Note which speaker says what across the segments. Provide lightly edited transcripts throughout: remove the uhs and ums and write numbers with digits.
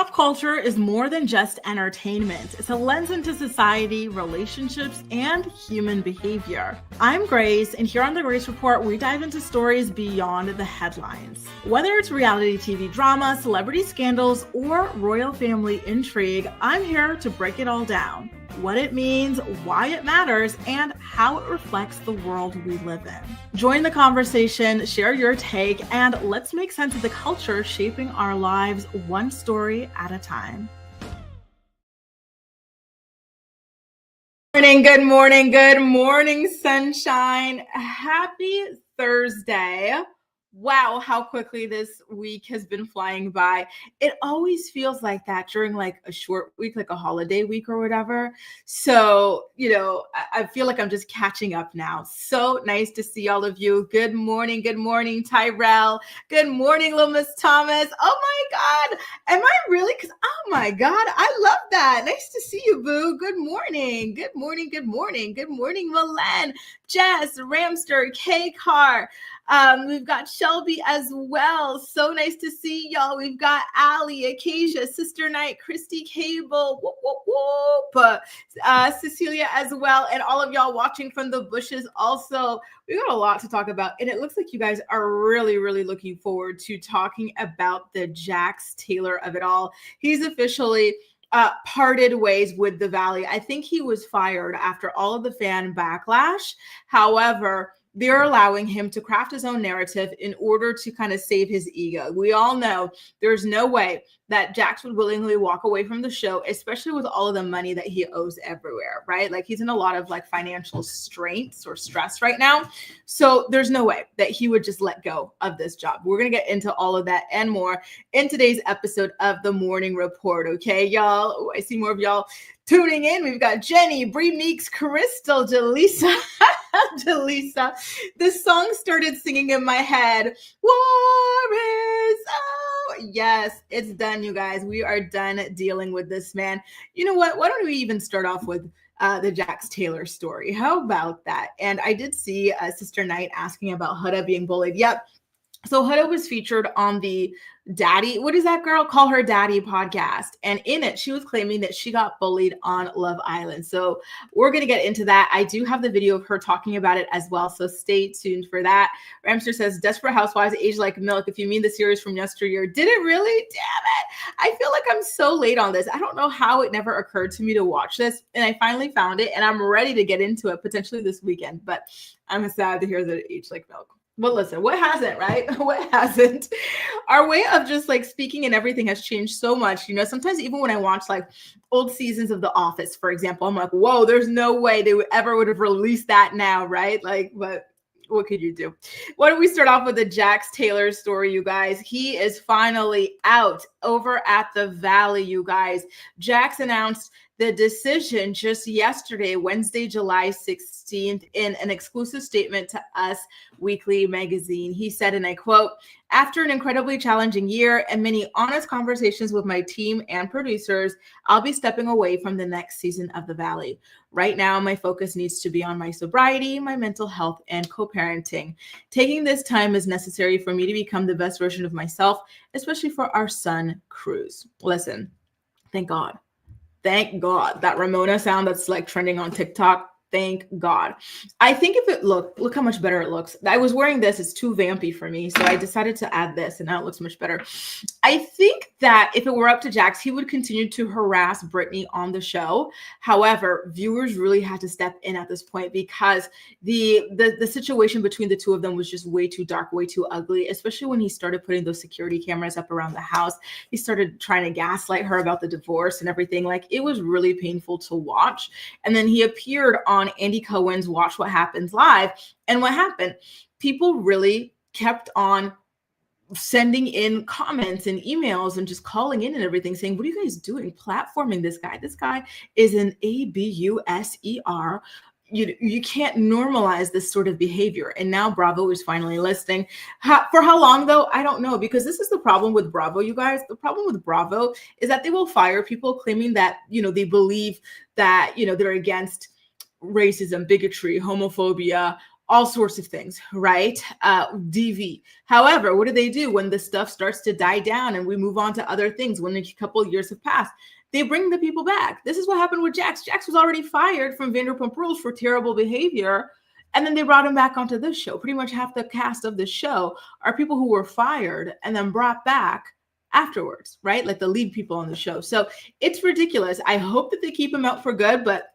Speaker 1: Pop culture is more than just entertainment. It's a lens into society, relationships, and human behavior. I'm Grace, and here on the Grace Report, we dive into stories beyond the headlines. Whether it's reality TV drama, celebrity scandals, or royal family intrigue, I'm here to break it all down. What it means, why it matters, and how it reflects the world we live in. Join the conversation, share your take, and let's make sense of the culture shaping our lives one story at a time. Good morning, sunshine. Happy Thursday. Wow, how quickly this week has been flying by. It always feels like that during like a short week, like a holiday week or whatever. So, I feel like I'm just catching up now. So nice to see all of you. Good morning, Tyrell. Good morning, Little Miss Thomas. Oh my God. Am I really? Oh my God, I love that. Nice to see you, boo. Good morning, Milen, Jess, Ramster, K-Car. We've got Shelby as well. So nice to see y'all. We've got Allie, Acacia, Sister Night, Christy Cable, Cecilia as well, and all of y'all watching from the bushes also. We got a lot to talk about, and it looks like you guys are really, really looking forward to talking about the Jax Taylor of it all. He's officially parted ways with the Valley. I think he was fired after all of the fan backlash. However, they're allowing him to craft his own narrative in order to kind of save his ego. We all know there's no way that Jax would willingly walk away from the show, especially with all of the money that he owes everywhere, right? Like he's in a lot of like financial straits or stress right now. So there's no way that he would just let go of this job. We're going to get into all of that and more in today's episode of The Morning Report. Okay, y'all. Ooh, I see more of y'all tuning in. We've got Jenny, Bree Meeks, Crystal, Jaleesa. Jaleesa. This song started singing in my head. War is yes, it's done, you guys. We are done dealing with this man. You know what? Why don't we even start off with the Jax Taylor story? How about that? And I did see Sister Night asking about Huda being bullied. Yep. So Huda was featured on the Daddy, what does that girl call her Daddy podcast? And in it, she was claiming that she got bullied on Love Island. So we're going to get into that. I do have the video of her talking about it as well. So stay tuned for that. Ramster says, Desperate Housewives age like milk. If you mean the series from yesteryear, did it really? Damn it. I feel like I'm so late on this. I don't know how it never occurred to me to watch this. And I finally found it and I'm ready to get into it potentially this weekend. But I'm sad to hear that it aged like milk. But listen, what hasn't, right? What hasn't? Our way of just like speaking and everything has changed so much. Sometimes even when I watch like old seasons of The Office, for example, I'm like, whoa, there's no way they would have released that now, right? Like, but what could you do? Why don't we start off with the Jax Taylor story, you guys? He is finally out over at the Valley, you guys. Jax announced the decision just yesterday, Wednesday, July 16th, in an exclusive statement to Us Weekly magazine. He said, and I quote, after an incredibly challenging year and many honest conversations with my team and producers, I'll be stepping away from the next season of The Valley. Right now, my focus needs to be on my sobriety, my mental health, and co-parenting. Taking this time is necessary for me to become the best version of myself, especially for our son, Cruz. Listen, thank God. Thank God. That Ramona sound that's like trending on TikTok. Thank God. I think if it look how much better it looks. I was wearing this. It's too vampy for me. So I decided to add this and now it looks much better. I think that if it were up to Jax, he would continue to harass Brittany on the show. However, viewers really had to step in at this point because the situation between the two of them was just way too dark, way too ugly, especially when he started putting those security cameras up around the house. He started trying to gaslight her about the divorce and everything. Like it was really painful to watch. And then he appeared on Andy Cohen's Watch What Happens Live. And what happened? People really kept on sending in comments and emails and just calling in and everything saying, what are you guys doing? Platforming this guy. This guy is an abuser. You can't normalize this sort of behavior. And now Bravo is finally listening. For how long though? I don't know, because this is the problem with Bravo, you guys. The problem with Bravo is that they will fire people claiming that, they believe that, they're against racism, bigotry, homophobia, all sorts of things, right? DV. However, what do they do when the stuff starts to die down and we move on to other things? When a couple of years have passed, they bring the people back. This is what happened with Jax. Jax was already fired from Vanderpump Rules for terrible behavior. And then they brought him back onto this show. Pretty much half the cast of the show are people who were fired and then brought back afterwards, right? Like the lead people on the show. So it's ridiculous. I hope that they keep him out for good, but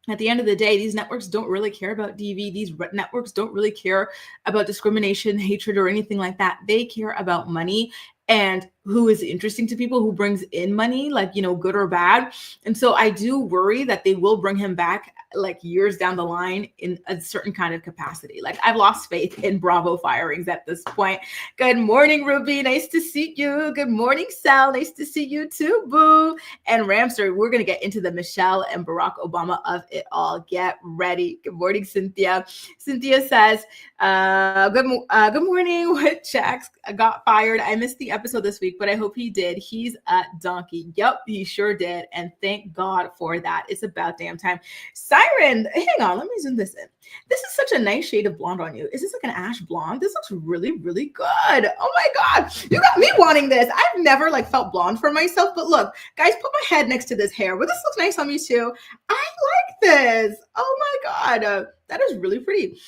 Speaker 1: at the end of the day, these networks don't really care about DV. These networks don't really care about discrimination, hatred, or anything like that. They care about money and who is interesting to people, who brings in money, like, good or bad. And so I do worry that they will bring him back like years down the line in a certain kind of capacity. Like, I've lost faith in Bravo firings at this point. Good morning, Ruby. Nice to see you. Good morning, Sal. Nice to see you too, boo. And Ramster, we're going to get into the Michelle and Barack Obama of it all. Get ready. Good morning, Cynthia. Cynthia says, good morning. What Jax got fired. I missed the episode this week, but I hope he did. He's a donkey. Yep, he sure did. And thank God for that. It's about damn time. Siren, hang on, let me zoom this in. This is such a nice shade of blonde on you. Is this like an ash blonde? This looks really, really good. Oh my God, you got me wanting this. I've never felt blonde for myself, but look, guys, put my head next to this hair. Well, this looks nice on me too. I like this. Oh my God, that is really pretty.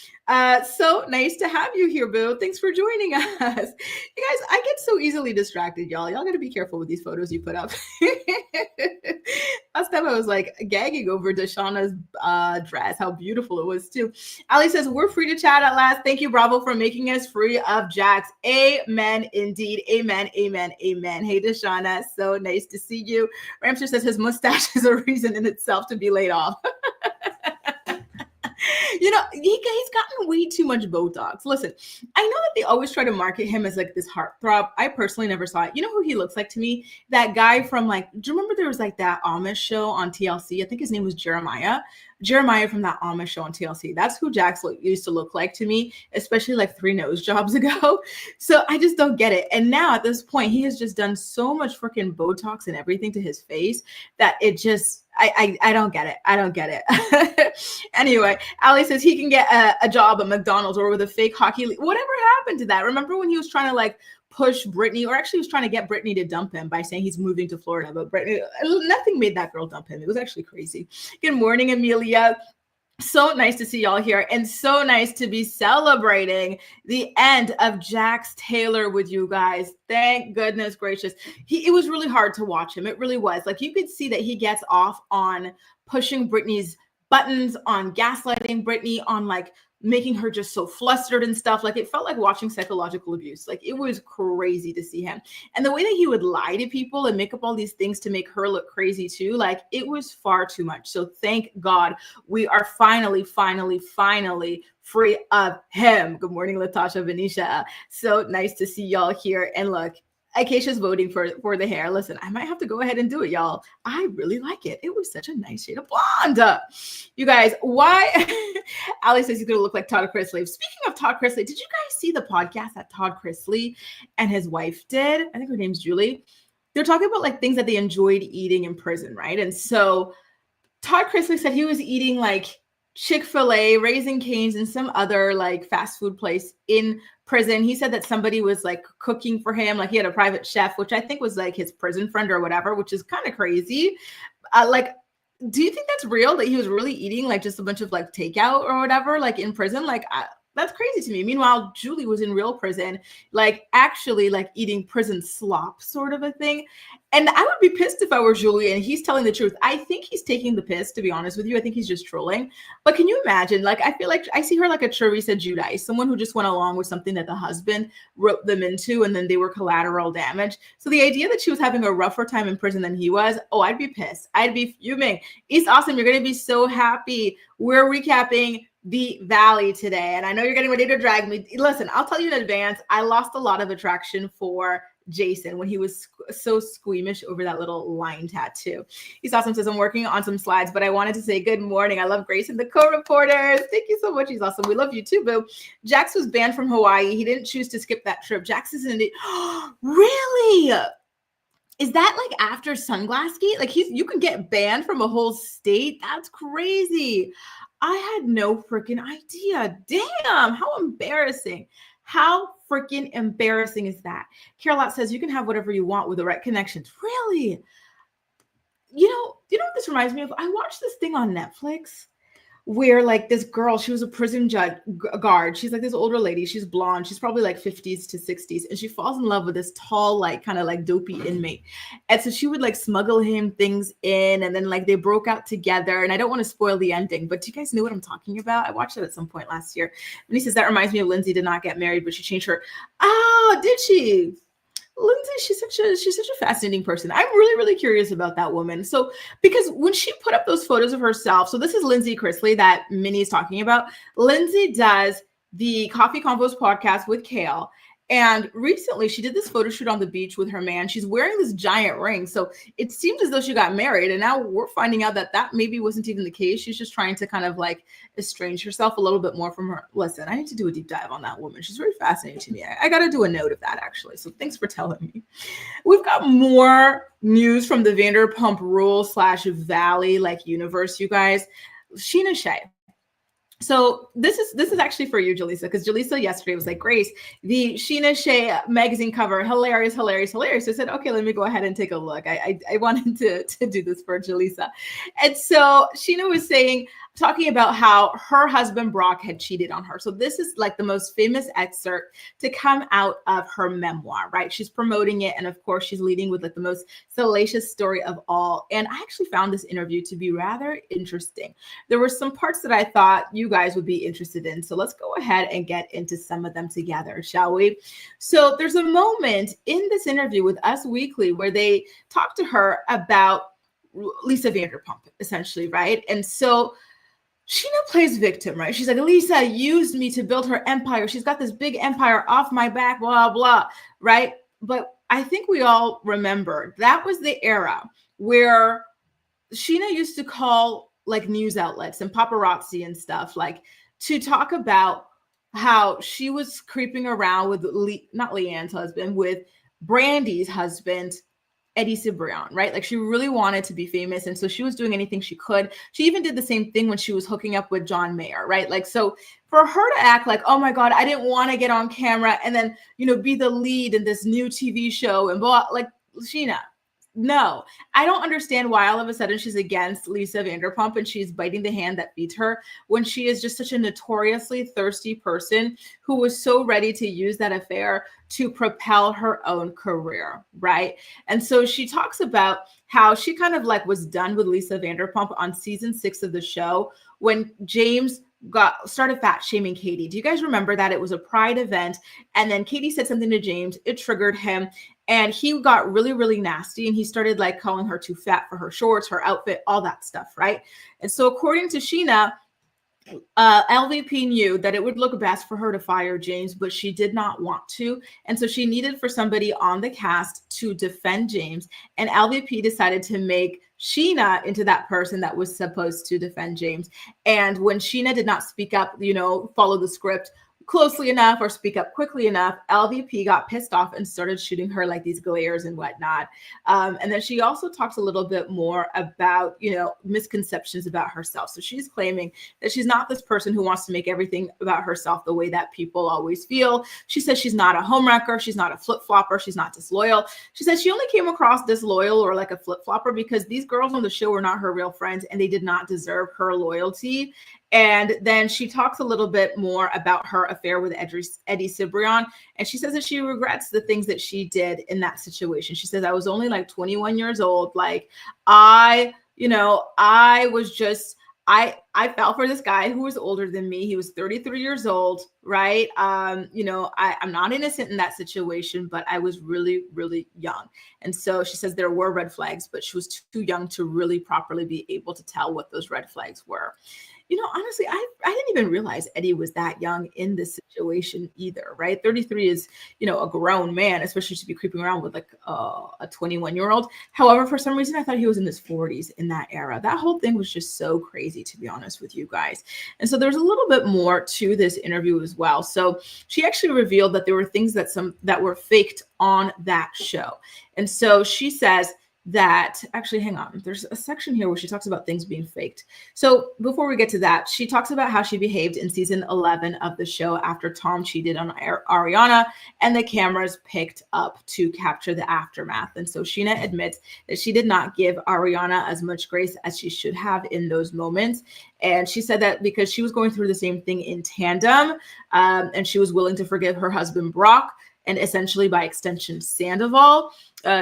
Speaker 1: So nice to have you here, boo. Thanks for joining us. You guys, I get so easily distracted, y'all. Y'all got to be careful with these photos you put up. Last time I was gagging over Deshauna's dress, how beautiful it was too. Ali says, we're free to chat at last. Thank you, Bravo, for making us free of Jax. Amen, indeed. Amen, amen, amen. Hey, Deshauna, so nice to see you. Ramster says his mustache is a reason in itself to be laid off. He's gotten way too much Botox. Listen, I know that they always try to market him as this heartthrob. I personally never saw it. You know who he looks like to me? That guy from do you remember there was that Amish show on TLC? I think his name was Jeremiah. Jeremiah from that Amish show on TLC. That's who Jax used to look like to me, especially 3 nose jobs ago. So I just don't get it. And now at this point, he has just done so much freaking Botox and everything to his face that it just, I don't get it. I don't get it. Anyway, Ali says he can get a job at McDonald's or with a fake hockey league. Whatever happened to that? Remember when he was trying to push Brittany, or actually was trying to get Brittany to dump him by saying he's moving to Florida, but Brittany, nothing made that girl dump him. It was actually crazy. Good morning, Amelia. So nice to see y'all here, and so nice to be celebrating the end of Jax Taylor with you guys. Thank goodness gracious. It was really hard to watch him. It really was. You could see that he gets off on pushing Brittany's buttons, on gaslighting Brittany, on making her just so flustered and stuff. It felt like watching psychological abuse. It was crazy to see him. And the way that he would lie to people and make up all these things to make her look crazy too, it was far too much. So thank God we are finally free of him. Good morning, Latasha, Venetia. So nice to see y'all here. And look, Acacia's voting for the hair. Listen, I might have to go ahead and do it, y'all. I really like it. It was such a nice shade of blonde. You guys, why? Ali says he's going to look like Todd Chrisley. Speaking of Todd Chrisley, did you guys see the podcast that Todd Chrisley and his wife did? I think her name's Julie. They're talking about things that they enjoyed eating in prison, right? And so Todd Chrisley said he was eating Chick-fil-A, Raising Cane's, and some other fast food place in prison. He said that somebody was cooking for him. He had a private chef, which I think was his prison friend or whatever, which is kind of crazy. Do you think that's real, that he was really eating just a bunch of takeout or whatever, in prison? That's crazy to me. Meanwhile, Julie was in real prison, actually eating prison slop sort of a thing. And I would be pissed if I were Julie and he's telling the truth. I think he's taking the piss, to be honest with you. I think he's just trolling. But can you imagine? I feel I see her like a Teresa Giudice, someone who just went along with something that the husband wrote them into, and then they were collateral damage. So the idea that she was having a rougher time in prison than he was, I'd be pissed. I'd be fuming. East Austin, you're going to be so happy. We're recapping the Valley today, and I know you're getting ready to drag me. Listen, I'll tell you in advance, I lost a lot of attraction for Jason when he was so squeamish over that little line tattoo. He's awesome. Says I'm working on some slides, but I wanted to say good morning. I love Grace and the co-reporters. Thank you so much. He's awesome. We love you too, boo. Jax was banned from Hawaii. He didn't choose to skip that trip. Jax is in it. Really? Is that after Sunglass Gate? You can get banned from a whole state? That's crazy. I had no freaking idea. Damn, how embarrassing. How freaking embarrassing is that? Carolot says you can have whatever you want with the right connections. Really? You know what this reminds me of? I watched this thing on Netflix where like this girl, she was a prison guard. She's like this older lady. She's blonde. She's probably like 50s to 60s. And she falls in love with this tall, like kind of like dopey inmate. And so she would like smuggle him things in, and then like they broke out together. And I don't want to spoil the ending, but do you guys know what I'm talking about? I watched it at some point last year. And he says, that reminds me of Lindsay did not get married, but she changed her. Oh, did she? Lindsay, she's such a fascinating person. I'm really, really curious about that woman. So, because when she put up those photos of herself, so this is Lindsay Chrisley that Minnie is talking about. Lindsay does the Coffee Convos podcast with Kale. And recently she did this photo shoot on the beach with her man. She's wearing this giant ring. So it seems as though she got married. And now we're finding out that that maybe wasn't even the case. She's just trying to kind of like estrange herself a little bit more from her. Listen, I need to do a deep dive on that woman. She's very fascinating to me. I got to do a note of that, actually. So thanks for telling me. We've got more news from the Vanderpump Rule / Valley like universe, you guys. Scheana Shay. So this is actually for you, Jaleesa, because Jaleesa yesterday was like, Grace, the Scheana Shay magazine cover, hilarious, hilarious, hilarious. So I said, okay, let me go ahead and take a look. I wanted to do this for Jaleesa. And so Scheana was talking about how her husband Brock had cheated on her. So this is like the most famous excerpt to come out of her memoir, right? She's promoting it. And of course, she's leading with like the most salacious story of all. And I actually found this interview to be rather interesting. There were some parts that I thought you guys would be interested in. So let's go ahead and get into some of them together, shall we? So there's a moment in this interview with Us Weekly where they talk to her about Lisa Vanderpump, essentially, right? And so Scheana plays victim, right? She's like, Lisa used me to build her empire. She's got this big empire off my back, blah, blah, right? But I think we all remember that was the era where Scheana used to call like news outlets and paparazzi and stuff like to talk about how she was creeping around with not Leanne's husband, with Brandy's husband, Eddie Cibrian, right? Like she really wanted to be famous. And so she was doing anything she could. She even did the same thing when she was hooking up with John Mayer, right? Like, so for her to act like, oh my God, I didn't want to get on camera and then, be the lead in this new TV show and blah, like Scheana. No, I don't understand why all of a sudden she's against Lisa Vanderpump and she's biting the hand that feeds her when she is just such a notoriously thirsty person who was so ready to use that affair to propel her own career, right? And so she talks about how she kind of like was done with Lisa Vanderpump on season 6 of the show when James started fat shaming Katie. Do you guys remember that? It was a Pride event. And then Katie said something to James. It triggered him. And he got really, really nasty. And he started like calling her too fat for her shorts, her outfit, all that stuff, right? And so according to Scheana, LVP knew that it would look best for her to fire James, but she did not want to. And so she needed for somebody on the cast to defend James. And LVP decided to make Scheana into that person that was supposed to defend James. And when Scheana did not speak up, follow the script closely enough or speak up quickly enough, LVP got pissed off and started shooting her like these glares and whatnot. And then she also talks a little bit more about, misconceptions about herself. So she's claiming that she's not this person who wants to make everything about herself the way that people always feel. She says she's not a homewrecker. She's not a flip-flopper. She's not disloyal. She says she only came across disloyal or like a flip-flopper because these girls on the show were not her real friends and they did not deserve her loyalty. And then she talks a little bit more about her affair with Eddie Cibrian. And she says that she regrets the things that she did in that situation. She says, I was only like 21 years old. Like I fell for this guy who was older than me. He was 33 years old, right? I'm not innocent in that situation, but I was really, really young. And so she says there were red flags, but she was too young to really properly be able to tell what those red flags were. Honestly, I didn't even realize Eddie was that young in this situation either, right? 33 is, a grown man, especially to be creeping around with like a 21-year-old. However, for some reason, I thought he was in his 40s in that era. That whole thing was just so crazy, to be honest with you guys. And so there's a little bit more to this interview as well. So she actually revealed that there were things that were faked on that show. And so she says, that actually, hang on, there's a section here where she talks about things being faked. So before we get to that, she talks about how she behaved in season 11 of the show after Tom cheated on Ariana, and the cameras picked up to capture the aftermath. And so Scheana admits that she did not give Ariana as much grace as she should have in those moments. And she said that because she was going through the same thing in tandem, and she was willing to forgive her husband Brock, and essentially by extension Sandoval.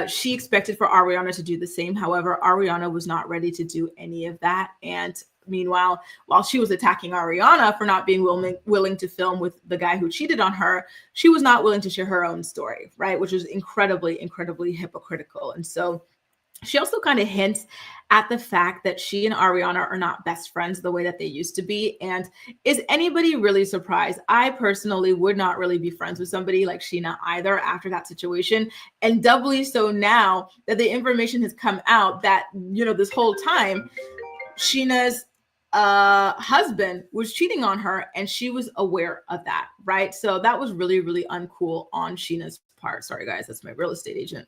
Speaker 1: She expected for Ariana to do the same. However, Ariana was not ready to do any of that. And meanwhile, while she was attacking Ariana for not being willing to film with the guy who cheated on her, she was not willing to share her own story, right? Which was incredibly, incredibly hypocritical. And so she also kind of hints at the fact that she and Ariana are not best friends the way that they used to be. And is anybody really surprised? I personally would not really be friends with somebody like Scheana either after that situation. And doubly so now that the information has come out that, you know, this whole time, Scheana's husband was cheating on her and she was aware of that, right? So that was really, really uncool on Scheana's part. Sorry, guys, that's my real estate agent.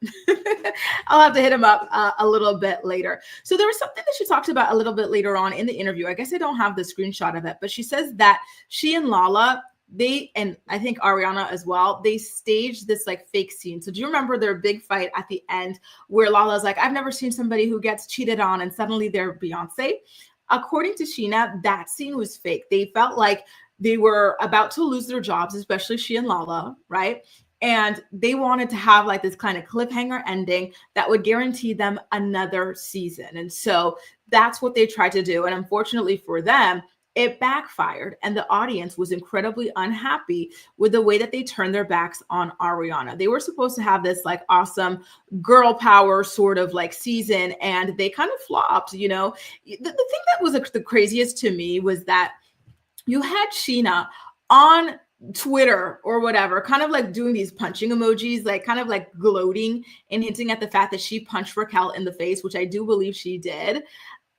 Speaker 1: I'll have to hit him up a little bit later. So there was something that she talked about a little bit later on in the interview. I guess I don't have the screenshot of it, but she says that she and Lala, they, and I think Ariana as well, they staged this like fake scene. So do you remember their big fight at the end where Lala's like, I've never seen somebody who gets cheated on, and suddenly they're Beyonce? According to Scheana, that scene was fake. They felt like they were about to lose their jobs, especially she and Lala, right? And they wanted to have like this kind of cliffhanger ending that would guarantee them another season. And so that's what they tried to do. And unfortunately for them, it backfired, and the audience was incredibly unhappy with the way that they turned their backs on Ariana. They were supposed to have this like awesome girl power sort of like season, and they kind of flopped, you know. The thing that was the craziest to me was that you had Scheana on Twitter or whatever, kind of like doing these punching emojis, like kind of like gloating and hinting at the fact that she punched Raquel in the face, which I do believe she did,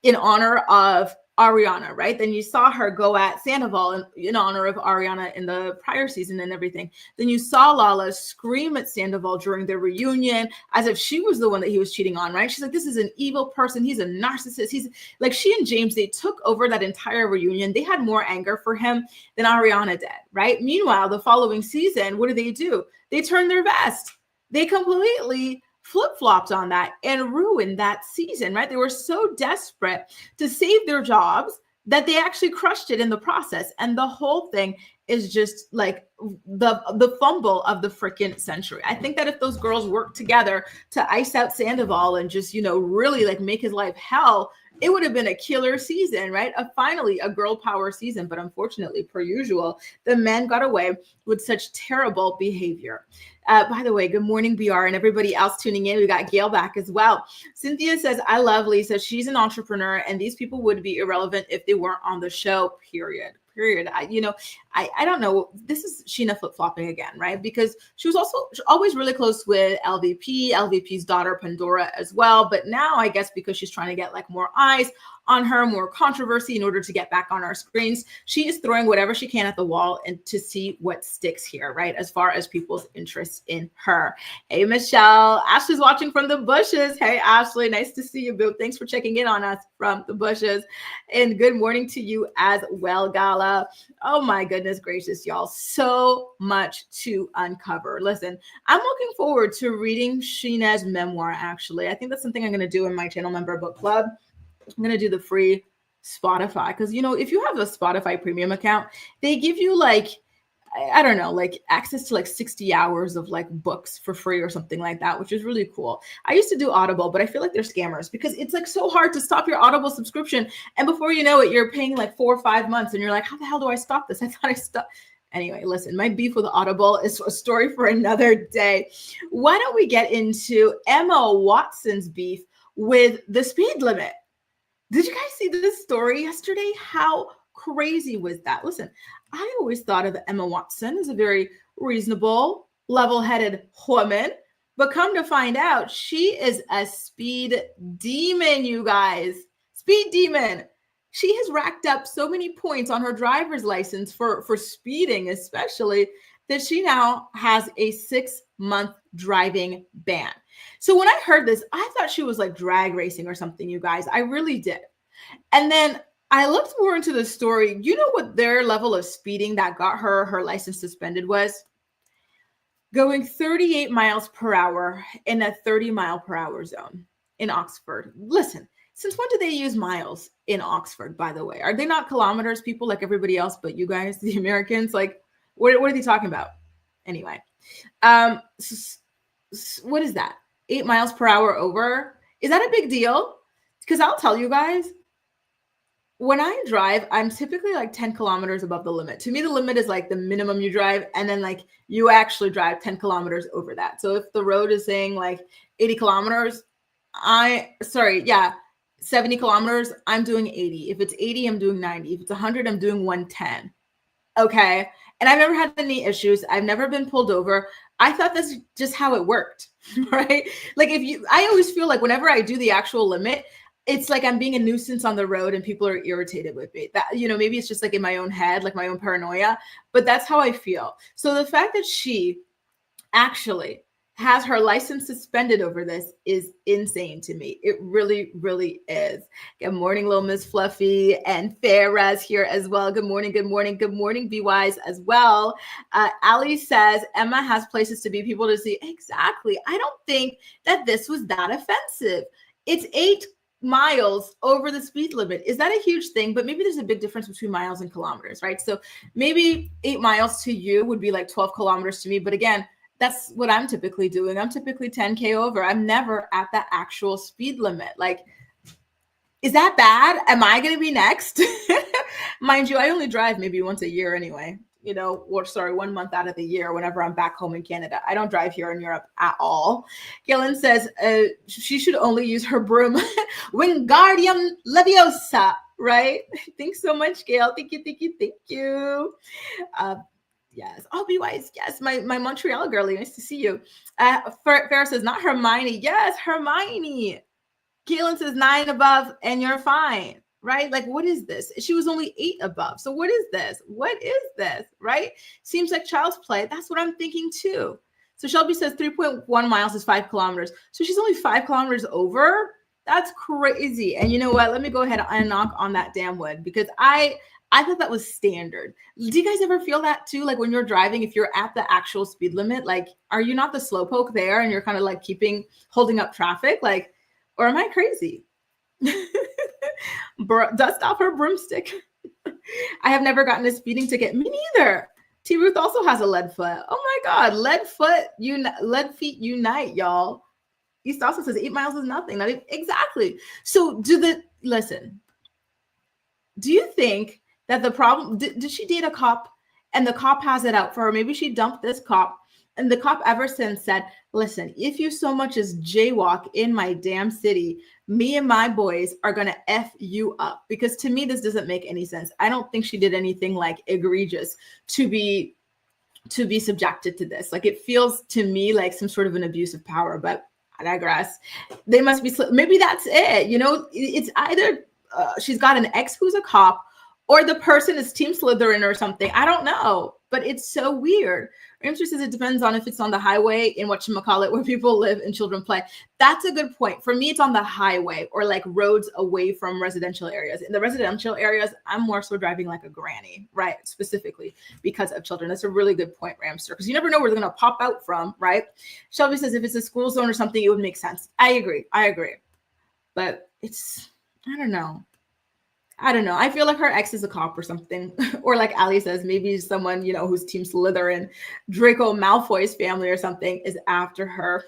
Speaker 1: in honor of Ariana, right? Then you saw her go at Sandoval in honor of Ariana in the prior season and everything. Then you saw Lala scream at Sandoval during their reunion as if she was the one that he was cheating on, right? She's like, this is an evil person. He's a narcissist. He's like, she and James, they took over that entire reunion. They had more anger for him than Ariana did, right? Meanwhile, the following season, what do? They turned their vest. They completely flip-flopped on that and ruined that season, right? They were so desperate to save their jobs that they actually crushed it in the process. And the whole thing is just like the fumble of the freaking century. I think that if those girls worked together to ice out Sandoval and just, you know, really like make his life hell, it would have been a killer season, right? Finally, a girl power season. But unfortunately, per usual, the men got away with such terrible behavior. By the way, good morning, BR, and everybody else tuning in. We got Gail back as well. Cynthia says, I love Lisa. She's an entrepreneur, and these people would be irrelevant if they weren't on the show, period. I don't know. This is Scheana flip-flopping again, right? Because she was also always really close with LVP's daughter, Pandora, as well. But now I guess because she's trying to get like more eyes on her, more controversy in order to get back on our screens, she is throwing whatever she can at the wall and to see what sticks here, right? As far as people's interest in her. Hey, Michelle. Ashley's watching from the bushes. Hey, Ashley. Nice to see you, boo. Thanks for checking in on us from the bushes. And good morning to you as well, Gala. Oh my goodness gracious, y'all. So much to uncover. Listen, I'm looking forward to reading Scheana's memoir, actually. I think that's something I'm going to do in my channel member book club. I'm going to do the free Spotify because, you know, if you have a Spotify premium account, they give you like, I don't know, like access to like 60 hours of like books for free or something like that, which is really cool. I used to do Audible, but I feel like they're scammers because it's like so hard to stop your Audible subscription. And before you know it, you're paying like 4 or 5 months and you're like, how the hell do I stop this? I thought I stopped. Anyway, listen, my beef with Audible is a story for another day. Why don't we get into Emma Watson's beef with the speed limit? Did you guys see this story yesterday? How crazy was that? Listen, I always thought of Emma Watson as a very reasonable, level-headed woman, but come to find out, she is a speed demon, you guys. Speed demon. She has racked up so many points on her driver's license for speeding, especially, that she now has a 6-month driving ban. So when I heard this, I thought she was like drag racing or something, you guys. I really did. And then I looked more into the story. You know what their level of speeding that got her license suspended was? Going 38 miles per hour in a 30-mile-per-hour zone in Oxford. Listen, since when do they use miles in Oxford, by the way? Are they not kilometers, people, like everybody else, but you guys, the Americans? Like, what are they talking about? Anyway, what is that? 8 miles per hour over? Is that a big deal? Because I'll tell you guys, when I drive, I'm typically like 10 kilometers above the limit. To me, the limit is like the minimum you drive, and then like you actually drive 10 kilometers over that. So if the road is saying like 80 kilometers, 70 kilometers, I'm doing 80. If it's 80, I'm doing 90. If it's 100, I'm doing 110. Okay. And I've never had any issues. I've never been pulled over. I thought that's just how it worked, right? Like I always feel like whenever I do the actual limit, it's like I'm being a nuisance on the road and people are irritated with me. That, maybe it's just like in my own head, like my own paranoia, but that's how I feel. So the fact that she actually has her license suspended over this is insane to me. It really, really is. Good morning, little Miss Fluffy, and Farah's here as well. Good morning, good morning, good morning, Be Wise as well. Ali says, Emma has places to be, people to see. Exactly. I don't think that this was that offensive. It's 8 miles over the speed limit. Is that a huge thing? But maybe there's a big difference between miles and kilometers, right? So maybe 8 miles to you would be like 12 kilometers to me. But again, that's what I'm typically doing. I'm typically 10K over. I'm never at that actual speed limit. Like, is that bad? Am I going to be next? Mind you, I only drive maybe once a year anyway. 1 month out of the year whenever I'm back home in Canada. I don't drive here in Europe at all. Gillen says she should only use her broom. Wingardium Leviosa, right? Thanks so much, Gail. Thank you, thank you, thank you. Yes. Oh, Be Wise. Yes. My Montreal girlie. Nice to see you. Farrah says, not Hermione. Yes, Hermione. Kaylin says 9 above and you're fine. Right? Like, what is this? She was only 8 above. So what is this? What is this? Right? Seems like child's play. That's what I'm thinking too. So Shelby says 3.1 miles is 5 kilometers. So she's only 5 kilometers over. That's crazy. And you know what? Let me go ahead and knock on that damn wood, because I thought that was standard. Do you guys ever feel that too? Like when you're driving, if you're at the actual speed limit, like, are you not the slowpoke there and you're kind of like holding up traffic? Like, or am I crazy? Dust off her broomstick. I have never gotten a speeding ticket. Me neither. T. Ruth also has a lead foot. Oh my God. Lead feet unite, y'all. East also says 8 miles is nothing. Not even, exactly. So listen, do you think that the problem, did she date a cop and the cop has it out for her? Maybe she dumped this cop and the cop ever since said, listen, if you so much as jaywalk in my damn city, me and my boys are going to F you up. Because to me, this doesn't make any sense. I don't think she did anything like egregious to be subjected to this. Like, it feels to me like some sort of an abuse of power, but I digress. They must be, maybe that's it. It's either she's got an ex who's a cop, or the person is Team Slytherin or something. I don't know, but it's so weird. Ramsey says it depends on if it's on the highway in whatchamacallit, where people live and children play. That's a good point. For me, it's on the highway or like roads away from residential areas. In the residential areas, I'm more so driving like a granny, right? Specifically because of children. That's a really good point, Ramster, because you never know where they're going to pop out from, right? Shelby says if it's a school zone or something, it would make sense. I agree. But I don't know. I feel like her ex is a cop or something. Or like Ali says, maybe someone, who's Team Slytherin, Draco Malfoy's family or something is after her.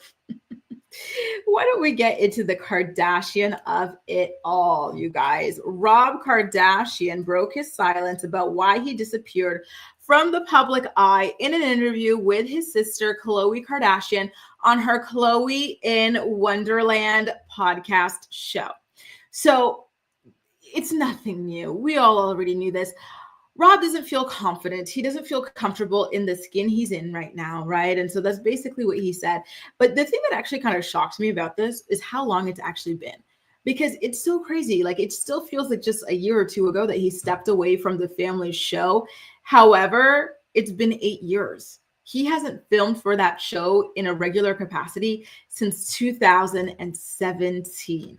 Speaker 1: Why don't we get into the Kardashian of it all, you guys? Rob Kardashian broke his silence about why he disappeared from the public eye in an interview with his sister, Khloe Kardashian, on her Khloe in Wonderland podcast show. So it's nothing new. We all already knew this. Rob doesn't feel confident. He doesn't feel comfortable in the skin he's in right now, right? And so that's basically what he said. But the thing that actually kind of shocked me about this is how long it's actually been. Because it's so crazy. Like, it still feels like just a year or two ago that he stepped away from the family show. However, it's been 8 years. He hasn't filmed for that show in a regular capacity since 2017.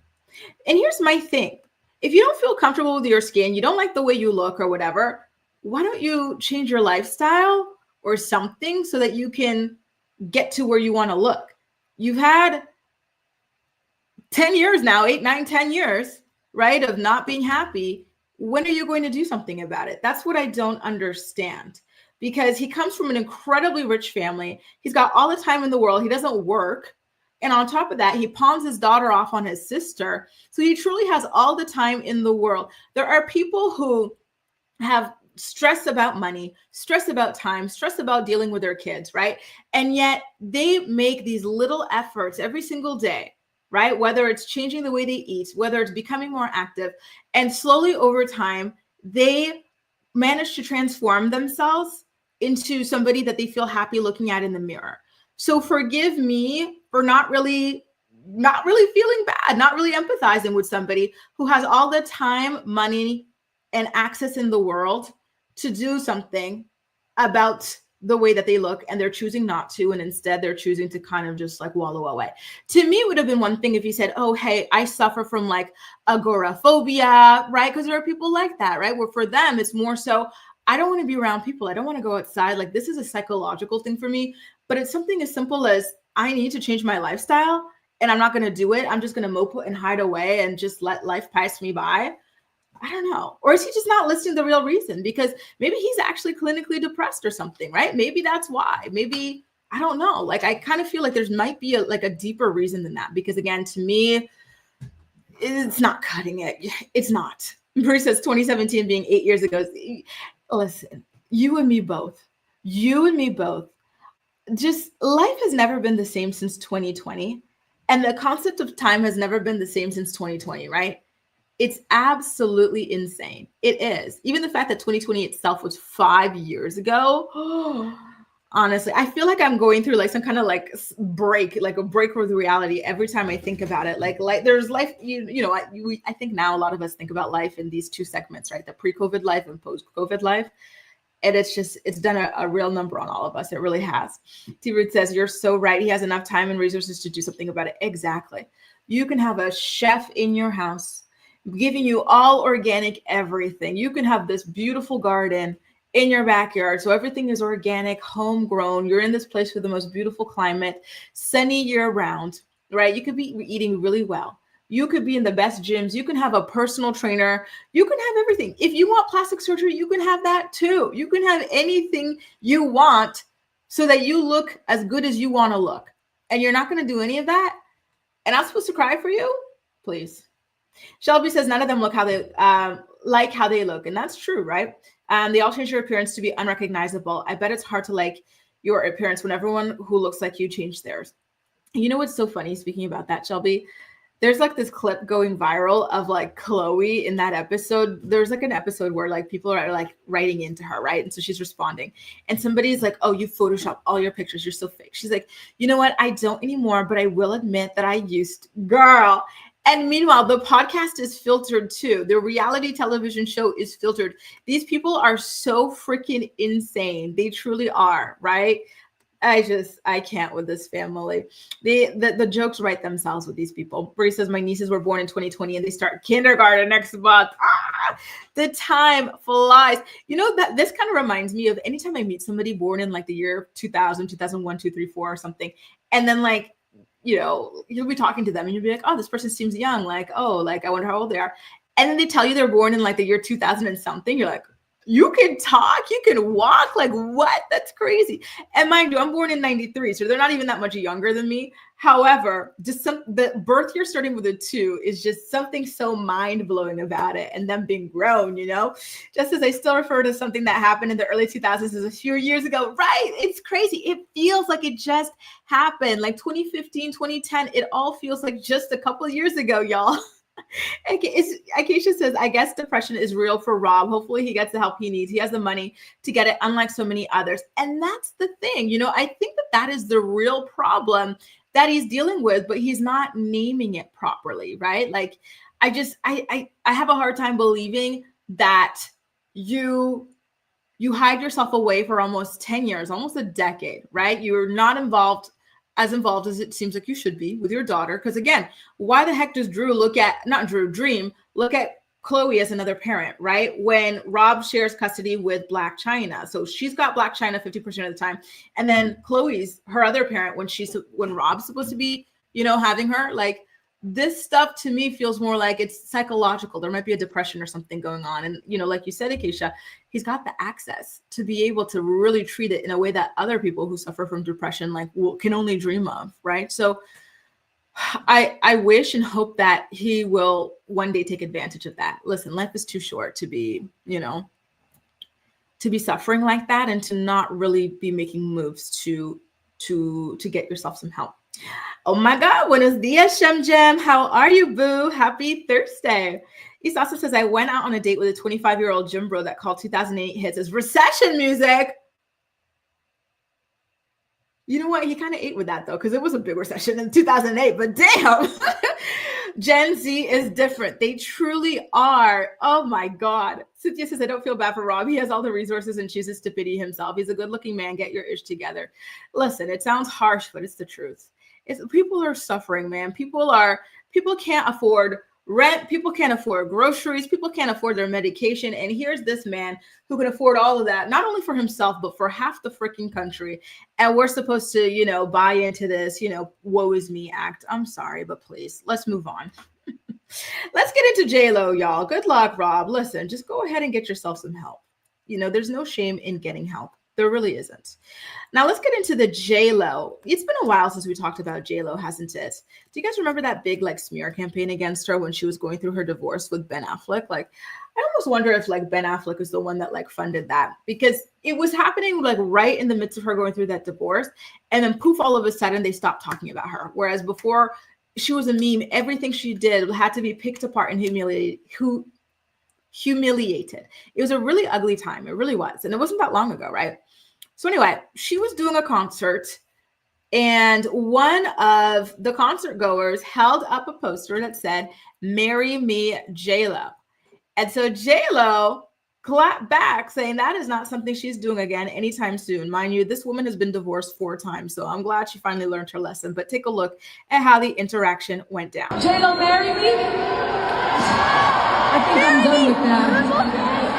Speaker 1: And here's my thing. If you don't feel comfortable with your skin, you don't like the way you look or whatever, why don't you change your lifestyle or something so that you can get to where you want to look? You've had 10 years now, 8, 9, 10 years, right, of not being happy. When are you going to do something about it? That's what I don't understand, because he comes from an incredibly rich family. He's got all the time in the world. He doesn't work. And on top of that, he pawns his daughter off on his sister. So he truly has all the time in the world. There are people who have stress about money, stress about time, stress about dealing with their kids, right? And yet they make these little efforts every single day, right? Whether it's changing the way they eat, whether it's becoming more active, and slowly over time, they manage to transform themselves into somebody that they feel happy looking at in the mirror. So forgive me for not really feeling bad, not really empathizing with somebody who has all the time, money, and access in the world to do something about the way that they look, and they're choosing not to, and instead they're choosing to kind of just like wallow away. To me, it would have been one thing if he said, oh, hey, I suffer from like agoraphobia, right? Because there are people like that, right? Where for them, it's more so, I don't want to be around people. I don't want to go outside. Like, this is a psychological thing for me, but it's something as simple as I need to change my lifestyle, and I'm not going to do it. I'm just going to mope and hide away and just let life pass me by. I don't know. Or is he just not listing the real reason? Because maybe he's actually clinically depressed or something, right? Maybe that's why. Maybe, I don't know. Like, I kind of feel like there's might be a deeper reason than that. Because again, to me, it's not cutting it. It's not. Bruce says 2017 being 8 years ago. Listen, you and me both. Just life has never been the same since 2020. And the concept of time has never been the same since 2020, right? It's absolutely insane. It is. Even the fact that 2020 itself was 5 years ago. Honestly, I feel like I'm going through like some kind of like break, like a break with reality every time I think about it. Like there's life, I think now a lot of us think about life in these two segments, right? The pre-COVID life and post-COVID life. And it's done a real number on all of us. It really has. T-Root says, you're so right. He has enough time and resources to do something about it. Exactly. You can have a chef in your house giving you all organic everything. You can have this beautiful garden in your backyard. So everything is organic, homegrown. You're in this place with the most beautiful climate, sunny year round, right? You could be eating really well. You could be in the best gyms. You can have a personal trainer. You can have everything. If you want plastic surgery, you can have that too. You can have anything you want so that you look as good as you want to look. And you're not going to do any of that. And I'm supposed to cry for you? Please. Shelby says none of them look how they like how they look. And that's true, right? They all change their appearance to be unrecognizable. I bet it's hard to like your appearance when everyone who looks like you changed theirs. You know what's so funny, speaking about that, Shelby? There's like this clip going viral of like Chloe in that episode. There's like an episode where like people are like writing into her, right? And so she's responding. And somebody's like, oh, you Photoshop all your pictures. You're so fake. She's like, you know what? I don't anymore, but I will admit that I used girl. And meanwhile, the podcast is filtered too. The reality television show is filtered. These people are so freaking insane. They truly are, right? I can't with this family. The jokes write themselves with these people. Bree says, my nieces were born in 2020 and they start kindergarten next month. The time flies. You know, that this kind of reminds me of anytime I meet somebody born in like the year 2000, 2001, 2, 3, 4 or something. And then like, you'll be talking to them and you'll be like, oh, this person seems young. Like, oh, like, I wonder how old they are. And then they tell you they're born in like the year 2000 and something. You're like, you can talk, you can walk. Like, what? That's crazy. And mind you, I'm born in 93, so they're not even that much younger than me. However, just the birth year starting with a 2 is just something so mind-blowing about it, and them being grown, just as I still refer to something that happened in the early 2000s as a few years ago, right? It's crazy. It feels like it just happened, like 2015, 2010. It all feels like just a couple of years ago, y'all. Acacia says, I guess depression is real for Rob. Hopefully he gets the help he needs. He has the money to get it, unlike so many others. And that's the thing. I think that is the real problem that he's dealing with, but he's not naming it properly, right? Like, I have a hard time believing that you You hide yourself away for almost 10 years, almost a decade, right? You're not involved as it seems like you should be with your daughter. Because again, why the heck does Dream look at Chloe as another parent, right? When Rob shares custody with Black China. So she's got Black China 50% of the time. And then Chloe's her other parent when Rob's supposed to be, having her. Like, this stuff to me feels more like it's psychological. There might be a depression or something going on. And, like you said, Acacia, he's got the access to be able to really treat it in a way that other people who suffer from depression, can only dream of, right? So I wish and hope that he will one day take advantage of that. Listen, life is too short to be, to be suffering like that and to not really be making moves to get yourself some help. Oh my God, buenos dias, Shem Jam. How are you, boo? Happy Thursday. East also says, I went out on a date with a 25-year-old gym bro that called 2008 hits as recession music. You know what? He kind of ate with that, though, because it was a big recession in 2008. But damn, Gen Z is different. They truly are. Oh, my God. Cynthia says, I don't feel bad for Rob. He has all the resources and chooses to pity himself. He's a good-looking man. Get your ish together. Listen, it sounds harsh, but it's the truth. People are suffering, man. People can't afford rent. People can't afford groceries. People can't afford their medication. And here's this man who can afford all of that, not only for himself, but for half the freaking country. And we're supposed to, buy into this, woe is me act. I'm sorry, but please, let's move on. Let's get into J.Lo, y'all. Good luck, Rob. Listen, just go ahead and get yourself some help. There's no shame in getting help. There really isn't. Now let's get into the J.Lo. It's been a while since we talked about J.Lo, hasn't it? Do you guys remember that big smear campaign against her when she was going through her divorce with Ben Affleck? I almost wonder if Ben Affleck is the one that funded that, because it was happening right in the midst of her going through that divorce, and then poof, all of a sudden they stopped talking about her. Whereas before she was a meme, everything she did had to be picked apart and humiliated. It was a really ugly time. It really was. And it wasn't that long ago, right? So anyway, she was doing a concert, and one of the concert goers held up a poster that said, "Marry me, J.Lo." And so J.Lo clapped back, saying that is not something she's doing again anytime soon. Mind you, this woman has been divorced 4 times, so I'm glad she finally learned her lesson. But take a look at how the interaction went down.
Speaker 2: J.Lo, marry me? I think I'm done with that.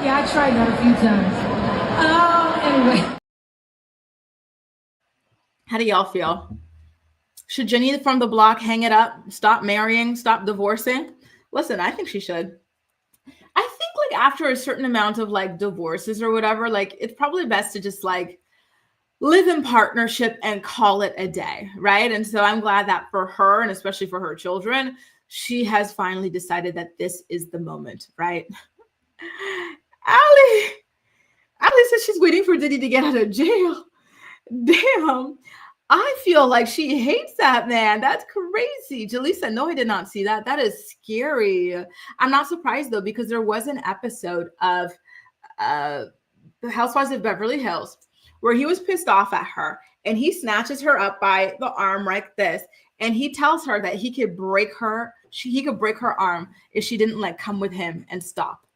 Speaker 2: Yeah, I tried that a few times. Anyway.
Speaker 1: How do y'all feel? Should Jenny from the block hang it up, stop marrying, stop divorcing? Listen, I think she should. I think after a certain amount of divorces or whatever, it's probably best to just live in partnership and call it a day, right? And so I'm glad that for her, and especially for her children, she has finally decided that this is the moment, right? Ali says she's waiting for Diddy to get out of jail. Damn. I feel like she hates that man. That's crazy. Jaleesa, no, I did not see that. That is scary. I'm not surprised, though, because there was an episode of The Housewives of Beverly Hills where he was pissed off at her, and he snatches her up by the arm like this, and he tells her that he could break her. He could break her arm if she didn't come with him and stop.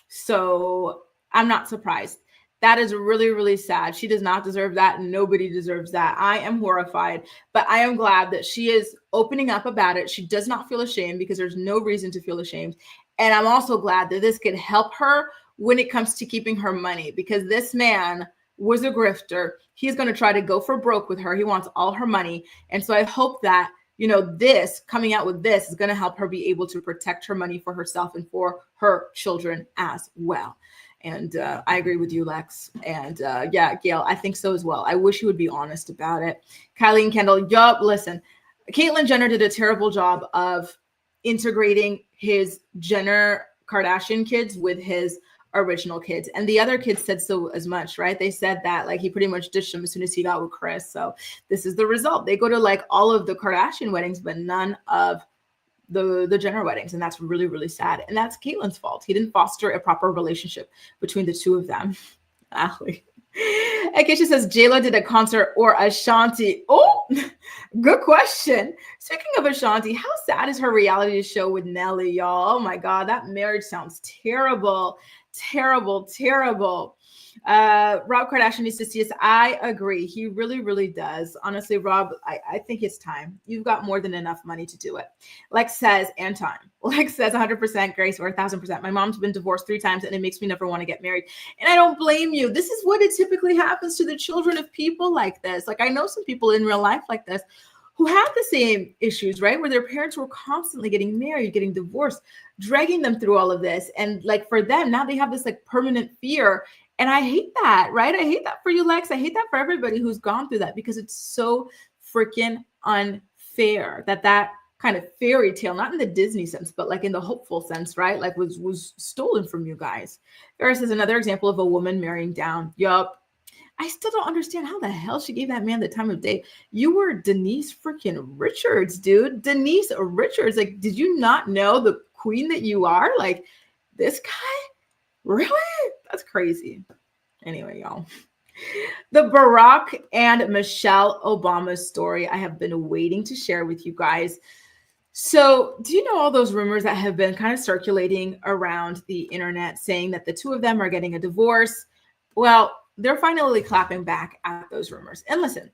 Speaker 1: So I'm not surprised. That is really, really sad. She does not deserve that. Nobody deserves that. I am horrified, but I am glad that she is opening up about it. She does not feel ashamed, because there's no reason to feel ashamed. And I'm also glad that this could help her when it comes to keeping her money, because this man was a grifter. He's going to try to go for broke with her. He wants all her money. And so I hope that, this coming out with this is going to help her be able to protect her money for herself and for her children as well. And I agree with you, Lex. And yeah, Gail, I think so as well. I wish he would be honest about it. Kylie and Kendall, yup, listen, Caitlyn Jenner did a terrible job of integrating his Jenner Kardashian kids with his original kids. And the other kids said so as much, right? They said that he pretty much ditched them as soon as he got with Kris. So this is the result. They go to all of the Kardashian weddings, but none of the Jenner weddings. And that's really, really sad. And that's Caitlyn's fault. He didn't foster a proper relationship between the two of them. Ali. Akeisha says J.Lo did a concert or Ashanti. Oh, good question. Speaking of Ashanti, how sad is her reality show with Nelly, y'all? Oh my God, that marriage sounds terrible, terrible, terrible. Rob Kardashian needs to see us. I agree. He really, really does. Honestly, Rob, I think it's time. You've got more than enough money to do it. Lex says, and time. Lex says 100% Grace or 1,000%. My mom's been divorced 3 times and it makes me never want to get married. And I don't blame you. This is what it typically happens to the children of people like this. Like I know some people in real life like this who have the same issues, right? Where their parents were constantly getting married, getting divorced, dragging them through all of this. And like for them, now they have this like permanent fear. And I hate that, right? I hate that for you, Lex. I hate that for everybody who's gone through that because it's so freaking unfair that kind of fairy tale, not in the Disney sense, but like in the hopeful sense, right? Like was stolen from you guys. Ferris is another example of a woman marrying down. Yup. I still don't understand how the hell she gave that man the time of day. You were Denise freaking Richards, dude. Denise Richards. Like, did you not know the queen that you are? Like, this guy? Really? That's crazy. Anyway, y'all. The Barack and Michelle Obama story I have been waiting to share with you guys. So do you know all those rumors that have been kind of circulating around the internet saying that the two of them are getting a divorce? Well, they're finally clapping back at those rumors. And listen,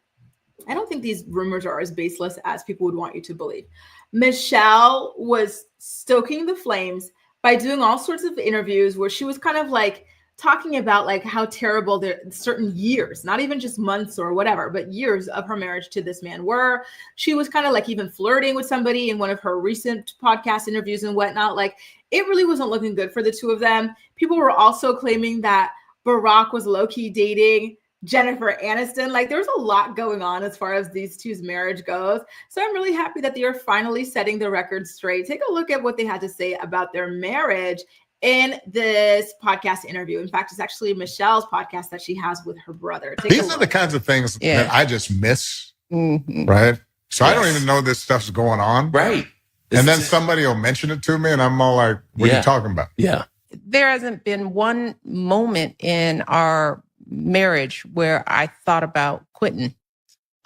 Speaker 1: I don't think these rumors are as baseless as people would want you to believe. Michelle was stoking the flames by doing all sorts of interviews where she was kind of like talking about like how terrible the certain years, not even just months or whatever, but years of her marriage to this man were. She was kind of like even flirting with somebody in one of her recent podcast interviews and whatnot. Like it really wasn't looking good for the two of them. People were also claiming that Barack was low-key dating Jennifer Aniston. Like there's a lot going on as far as these two's marriage goes. So I'm really happy that they are finally setting the record straight. Take a look at what they had to say about their marriage in this podcast interview. In fact, it's actually Michelle's podcast that she has with her brother.
Speaker 3: These are the kinds of things that I just miss, right? So I don't even know this stuff's going on.
Speaker 4: Right.
Speaker 3: And then somebody will mention it to me and I'm all like, what are you talking about?
Speaker 4: Yeah.
Speaker 5: There hasn't been one moment in our marriage where I thought about quitting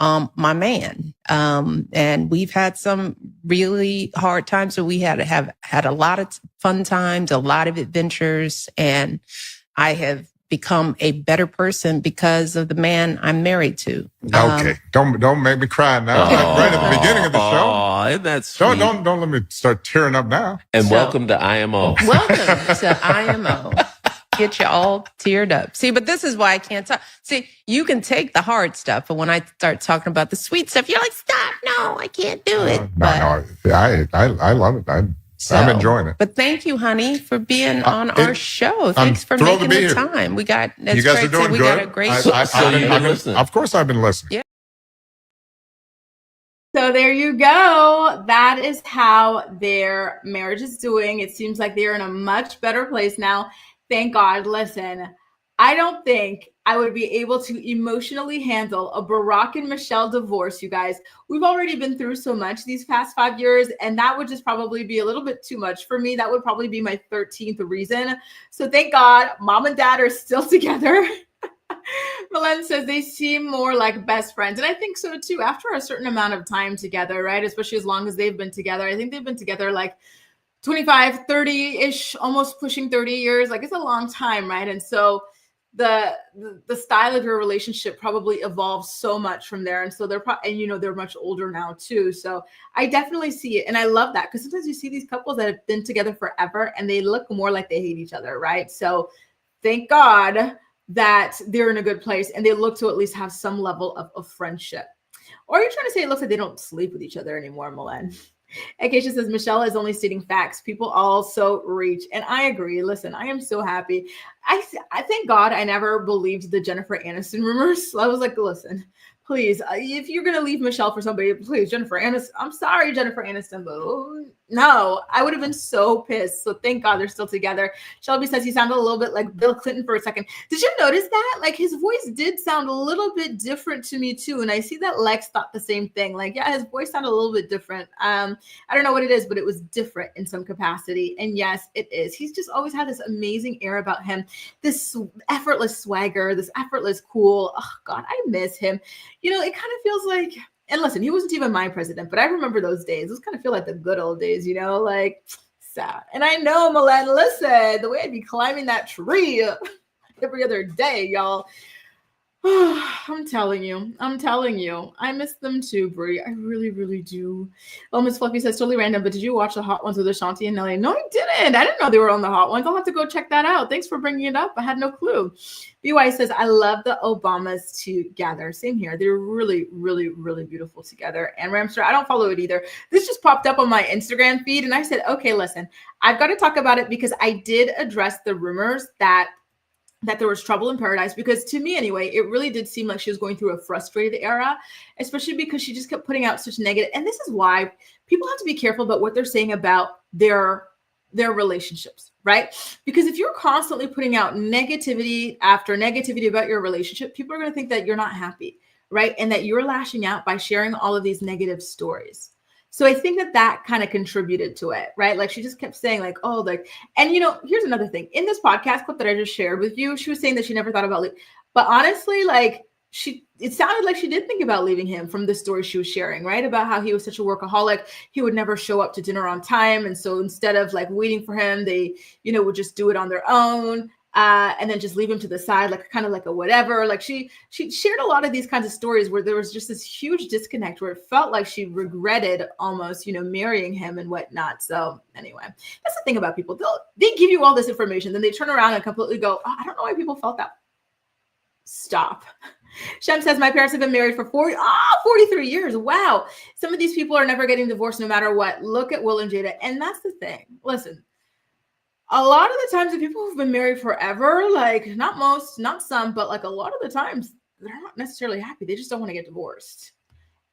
Speaker 5: my man. And we've had some really hard times, so we have had a lot of fun times, a lot of adventures, and I have become a better person because of the man I'm married to.
Speaker 3: Okay. Don't make me cry now. Right at the beginning of the show.
Speaker 4: Oh, isn't that sweet?
Speaker 3: Don't let me start tearing up now.
Speaker 4: And welcome to IMO.
Speaker 5: Welcome to IMO. Get you all teared up. See, but this is why I can't talk. See, you can take the hard stuff, but when I start talking about the sweet stuff, you're like, stop. No, I can't do it.
Speaker 3: I love it. I'm enjoying it.
Speaker 5: But thank you, honey, for being on our show. Thanks for making the time. We got, as
Speaker 3: you guys are doing
Speaker 5: we
Speaker 3: good.
Speaker 5: got a great
Speaker 4: I've been listening.
Speaker 3: Of course I've been listening.
Speaker 5: Yeah.
Speaker 1: So there you go. That is how their marriage is doing. It seems like they're in a much better place now. Thank God. Listen, I don't think I would be able to emotionally handle a Barack and Michelle divorce, you guys. We've already been through so much these past 5 years, and that would just probably be a little bit too much for me. That would probably be my 13th reason. So thank God mom and dad are still together. Malen says they seem more like best friends. And I think so too. After a certain amount of time together, right? Especially as long as they've been together. I think they've been together like 25, 30-ish, almost pushing 30 years. Like it's a long time, right? And so the style of your relationship probably evolves so much from there. And so they're much older now too. So I definitely see it. And I love that because sometimes you see these couples that have been together forever and they look more like they hate each other, right? So thank God that they're in a good place and they look to at least have some level of friendship. Or you're trying to say it looks like they don't sleep with each other anymore, Malen. Acacia says Michelle is only stating facts. People also reach. And I agree. Listen, I am so happy. I thank God I never believed the Jennifer Aniston rumors. I was like, listen, please, if you're going to leave Michelle for somebody, please, Jennifer Aniston. I'm sorry, Jennifer Aniston, but no, I would have been so pissed. So thank God they're still together. Shelby says he sounded a little bit like Bill Clinton for a second. Did you notice that? Like his voice did sound a little bit different to me too. And I see that Lex thought the same thing. Like, yeah, his voice sounded a little bit different. I don't know what it is, but it was different in some capacity. And yes, it is. He's just always had this amazing air about him, this effortless swagger, this effortless cool. Oh God, I miss him. You know, it kind of feels like, and listen, he wasn't even my president, but I remember those days. Those kind of feel like the good old days, you know, like sad. And I know, Milan, listen, the way I'd be climbing that tree every other day, y'all. I'm telling you, I miss them too, Brie. I really, really do. Oh, Miss Fluffy says totally random, but did you watch the Hot Ones with Ashanti and Nelly? No, I didn't. I didn't know they were on the Hot Ones. I'll have to go check that out. Thanks for bringing it up. I had no clue. BY says I love the Obamas together. Same here. They're really, really, really beautiful together. And Ramster, I don't follow it either. This just popped up on my Instagram feed, and I said, okay, listen, I've got to talk about it because I did address the rumors that there was trouble in paradise, because to me anyway, it really did seem like she was going through a frustrated era, especially because she just kept putting out such negative. And this is why people have to be careful about what they're saying about their relationships, right? Because if you're constantly putting out negativity after negativity about your relationship, people are going to think that you're not happy, right? And that you're lashing out by sharing all of these negative stories. So I think that kind of contributed to it, right? Like she just kept saying like, oh, like, and you know, here's another thing. In this podcast clip that I just shared with you, she was saying that she never thought about leaving. But honestly, like it sounded like she did think about leaving him from the story she was sharing, right? About how he was such a workaholic. He would never show up to dinner on time. And so instead of like waiting for him, they, you know, would just do it on their own. And then just leave him to the side, like kind of like a whatever. Like she shared a lot of these kinds of stories where there was just this huge disconnect where it felt like she regretted almost, you know, marrying him and whatnot. So anyway, that's the thing about people. They give you all this information, then they turn around and completely go, oh, I don't know why people felt that. Stop. Shem says, my parents have been married for 43 years. Wow. Some of these people are never getting divorced no matter what. Look at Will and Jada. And that's the thing. Listen. A lot of the times the people who've been married forever, like not most, not some, but like a lot of the times they're not necessarily happy. They just don't want to get divorced.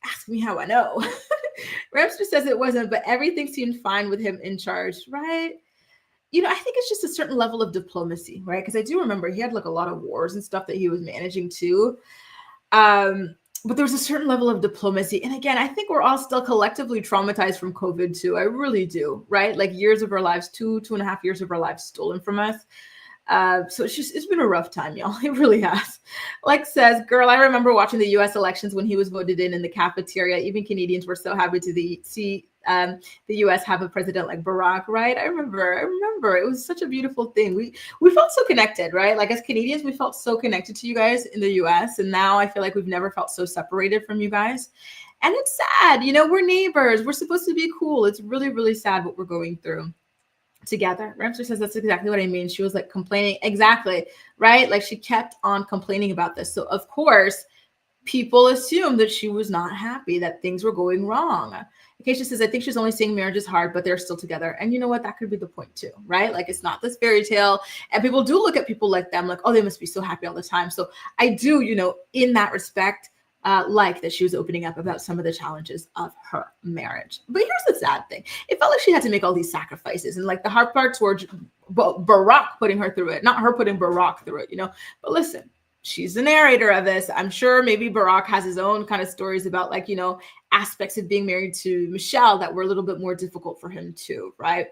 Speaker 1: Ask me how I know. Ramster says it wasn't, but everything seemed fine with him in charge, right? You know, I think it's just a certain level of diplomacy, right? Because I do remember he had like a lot of wars and stuff that he was managing too. But there was a certain level of diplomacy. And again, I think we're all still collectively traumatized from COVID too. I really do, right? Like years of our lives, 2.5 years of our lives stolen from us. So it's been a rough time, y'all. It really has. Like says, girl, I remember watching the US elections when he was voted in the cafeteria. Even Canadians were so happy to see the US have a president like Barack, right? I remember. It was such a beautiful thing. We felt so connected, right? Like as Canadians, we felt so connected to you guys in the US. And now I feel like we've never felt so separated from you guys. And it's sad, you know, we're neighbors. We're supposed to be cool. It's really, really sad what we're going through together. Ramster says that's exactly what I mean. She was like complaining. Exactly. Right. Like she kept on complaining about this. So of course, people assumed that she was not happy, that things were going wrong. Acacia says, I think she's only saying marriage is hard, but they're still together. And you know what? That could be the point too, right? Like it's not this fairy tale. And people do look at people like them, like, oh, they must be so happy all the time. So I do, you know, in that respect, like that she was opening up about some of the challenges of her marriage. But here's the sad thing. It felt like she had to make all these sacrifices. And like the hard parts were Barack putting her through it, not her putting Barack through it, you know. But listen, she's the narrator of this. I'm sure maybe Barack has his own kind of stories about like, you know, aspects of being married to Michelle that were a little bit more difficult for him too, right?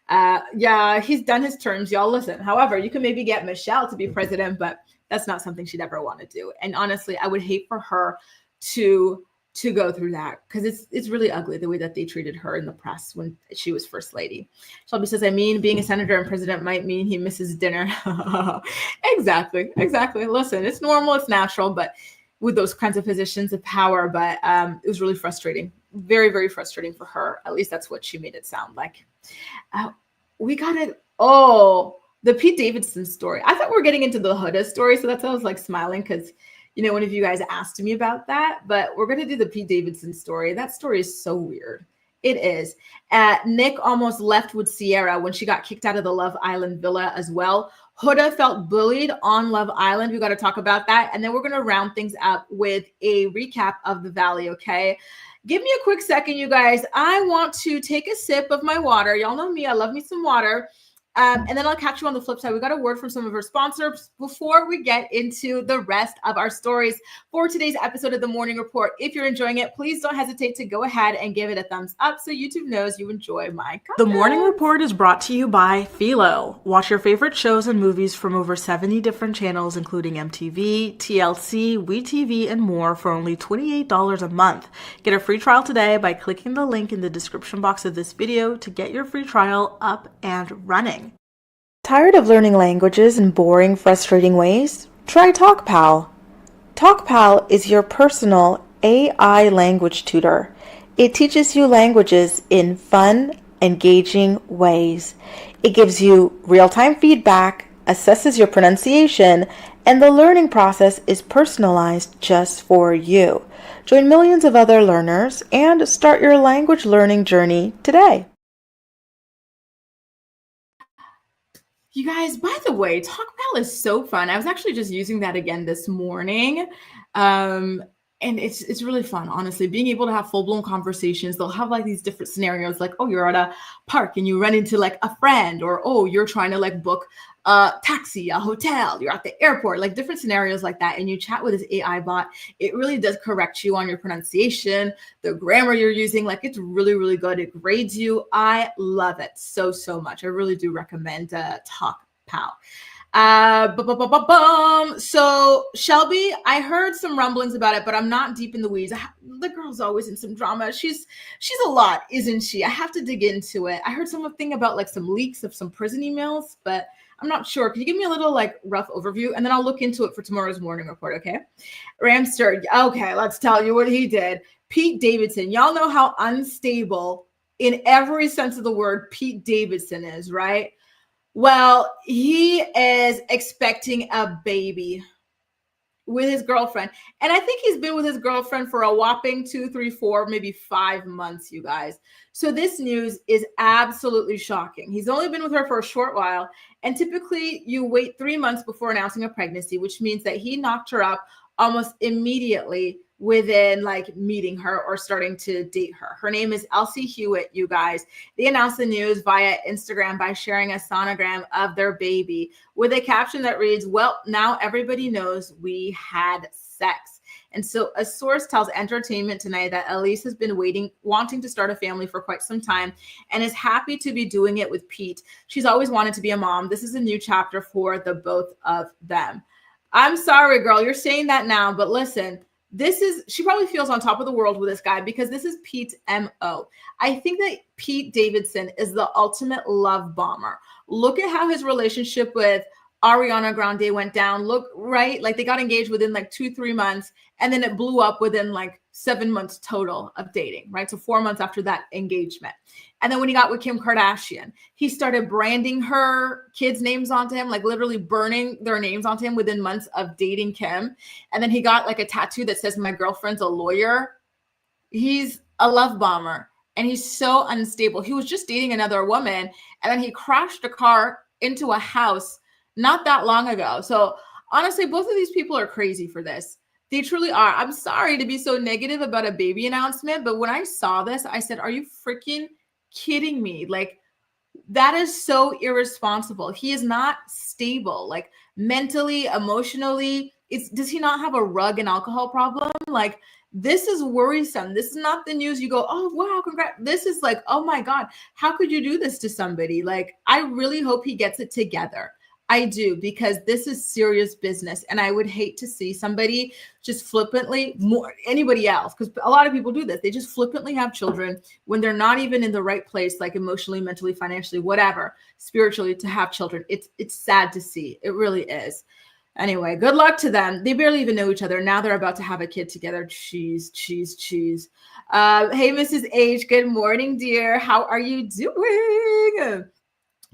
Speaker 1: Yeah, he's done his terms, y'all. Listen, however, you can maybe get Michelle to be president, but that's not something she'd ever want to do. And honestly, I would hate for her to go through that because it's really ugly the way that they treated her in the press when she was first lady. Shelby says, I mean, being a senator and president might mean he misses dinner. Exactly. Listen, it's normal, it's natural, but with those kinds of positions of power, but it was really frustrating. Very, very frustrating for her. At least that's what she made it sound like. We got it. Oh, the Pete Davidson story. I thought we were getting into the Huda story, so that's why I was like smiling because, you know, one of you guys asked me about that, but we're going to do the Pete Davidson story. That story is so weird. It is. Nick almost left with Cierra when she got kicked out of the Love Island villa as well. Huda felt bullied on Love Island. We got to talk about that. And then we're going to round things up with a recap of the Valley, okay? Give me a quick second, you guys. I want to take a sip of my water. Y'all know me. I love me some water. And then I'll catch you on the flip side. We got a word from some of our sponsors before we get into the rest of our stories for today's episode of The Morning Report. If you're enjoying it, please don't hesitate to go ahead and give it a thumbs up so YouTube knows you enjoy my content.
Speaker 6: The Morning Report is brought to you by Philo. Watch your favorite shows and movies from over 70 different channels, including MTV, TLC, WeTV, and more for only $28 a month. Get a free trial today by clicking the link in the description box of this video to get your free trial up and running. Tired of learning languages in boring, frustrating ways? Try TalkPal. TalkPal is your personal AI language tutor. It teaches you languages in fun, engaging ways. It gives you real-time feedback, assesses your pronunciation, and the learning process is personalized just for you. Join millions of other learners and start your language learning journey today.
Speaker 1: You guys, by the way, TalkPal is so fun. I was actually just using that again this morning. And it's really fun, honestly, being able to have full-blown conversations. They'll have like these different scenarios, like, oh, you're at a park and you run into like a friend, or, oh, you're trying to like book a taxi, a hotel, you're at the airport, like different scenarios like that. And you chat with this AI bot. It really does correct you on your pronunciation, the grammar you're using. Like, it's really, really good. It grades you. I love it so, so much. I really do recommend TalkPal. So Shelby, I heard some rumblings about it, but I'm not deep in the weeds. The girl's always in some drama. She's a lot, isn't she? I have to dig into it. I heard something about like some leaks of some prison emails, but I'm not sure. Can you give me a little like rough overview? And then I'll look into it for tomorrow's morning report, okay? Ramster, okay, let's tell you what he did. Pete Davidson, y'all know how unstable in every sense of the word Pete Davidson is, right? Well, he is expecting a baby with his girlfriend. And I think he's been with his girlfriend for a whopping 2, 3, 4, maybe 5 months, you guys. So this news is absolutely shocking. He's only been with her for a short while. And typically you wait 3 months before announcing a pregnancy, which means that he knocked her up almost immediately within like meeting her or starting to date her. Her name is Elsie Hewitt, you guys. They announced the news via Instagram by sharing a sonogram of their baby with a caption that reads, well, now everybody knows we had sex. And so a source tells Entertainment Tonight that Elise has been wanting to start a family for quite some time and is happy to be doing it with Pete. She's always wanted to be a mom. This is a new chapter for the both of them. I'm sorry, girl, you're saying that now, but listen, she probably feels on top of the world with this guy because this is Pete's MO. I think that Pete Davidson is the ultimate love bomber. Look at how his relationship with Ariana Grande went down. Look, right? Like they got engaged within like 2-3 months and then it blew up within like 7 months total of dating, right? So 4 months after that engagement. And then when he got with Kim Kardashian, he started branding her kids' names onto him, like literally burning their names onto him within months of dating Kim. And then he got like a tattoo that says, my girlfriend's a lawyer. He's a love bomber and he's so unstable. He was just dating another woman and then he crashed a car into a house not that long ago. So honestly, both of these people are crazy for this. They truly are. I'm sorry to be so negative about a baby announcement, but when I saw this, I said, are you freaking kidding me? Like, that is so irresponsible. He is not stable, like mentally, emotionally. Does he not have a drug and alcohol problem? Like, this is worrisome. This is not the news you go, oh, wow, congrats. This is like, oh my God, how could you do this to somebody? Like, I really hope he gets it together. I do, because this is serious business. And I would hate to see somebody just flippantly, anybody else, because a lot of people do this. They just flippantly have children when they're not even in the right place, like emotionally, mentally, financially, whatever, spiritually, to have children. It's sad to see. It really is. Anyway, good luck to them. They barely even know each other. Now they're about to have a kid together. Cheese. Hey, Mrs. H, good morning, dear. How are you doing?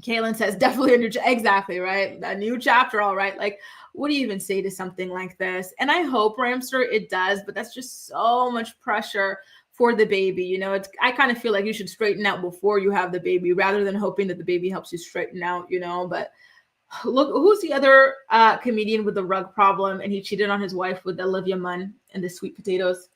Speaker 1: Kaylin says, definitely a new, exactly, right? A new chapter, all right. Like, what do you even say to something like this? And I hope, Ramster, it does, but that's just so much pressure for the baby. You know, I kind of feel like you should straighten out before you have the baby rather than hoping that the baby helps you straighten out, you know. But look, who's the other comedian with the rug problem and he cheated on his wife with Olivia Munn and the sweet potatoes?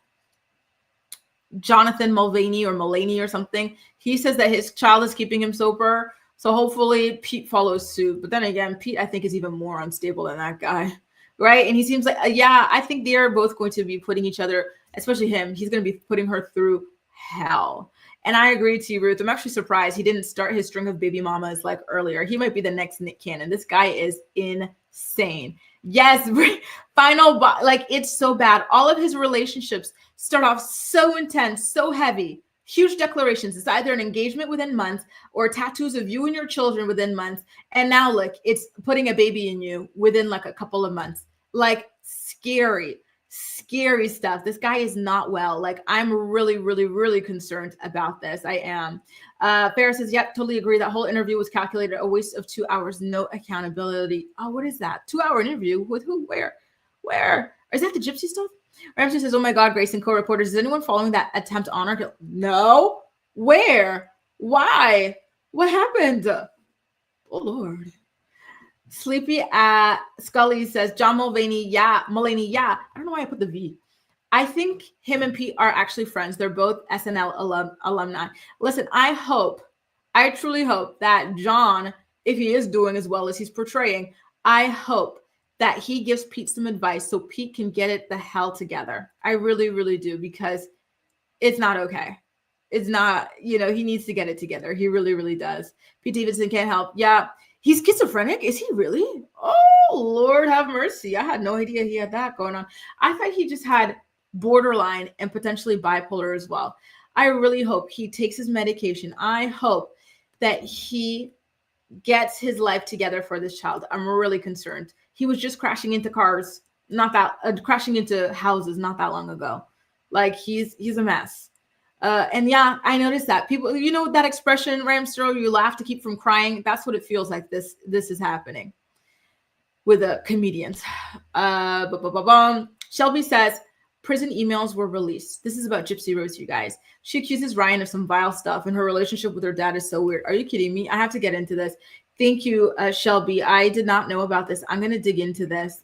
Speaker 1: Jonathan Mulvaney or something. He says that his child is keeping him sober. So hopefully Pete follows suit. But then again, Pete, I think, is even more unstable than that guy, right? And he seems like, I think they're both going to be putting each other, especially him, he's going to be putting her through hell. And I agree to you, Ruth. I'm actually surprised he didn't start his string of baby mamas like earlier. He might be the next Nick Cannon. This guy is insane. Yes, like it's so bad. All of his relationships start off so intense, so heavy, huge declarations. It's either an engagement within months or tattoos of you and your children within months. And now look, it's putting a baby in you within like a couple of months. Like scary stuff. This guy is not well. Like I'm really, really, really concerned about this. I am. Farrah says, yep, totally agree. That whole interview was calculated. A waste of 2 hours. No accountability. Oh, what is that? 2-hour interview with who? Where? Is that the gypsy stuff? Ramsey says, oh my God, Grace and co-reporters, is anyone following that attempt on her? No. Where? Why? What happened? Oh, Lord. Sleepy Scully says, John Mulvaney, Mulaney, I don't know why I put the V. I think him and Pete are actually friends. They're both SNL alumni. Listen, I truly hope that John, if he is doing as well as he's portraying, I hope that he gives Pete some advice so Pete can get it the hell together. I really, really do, because it's not okay. It's not, he needs to get it together. He really, really does. Pete Davidson can't help. Yeah. He's schizophrenic? Is he really? Oh, Lord have mercy. I had no idea he had that going on. I thought he just had borderline and potentially bipolar as well. I really hope he takes his medication. I hope that he gets his life together for this child. I'm really concerned. He was just crashing into cars, crashing into houses not that long ago. Like he's a mess. And yeah, I noticed that people, that expression, Ramster, you laugh to keep from crying. That's what it feels like. This is happening with the comedians. Shelby says prison emails were released. This is about Gypsy Rose, you guys. She accuses Ryan of some vile stuff, and her relationship with her dad is so weird. Are you kidding me? I have to get into this. Thank you, Shelby. I did not know about this. I'm going to dig into this.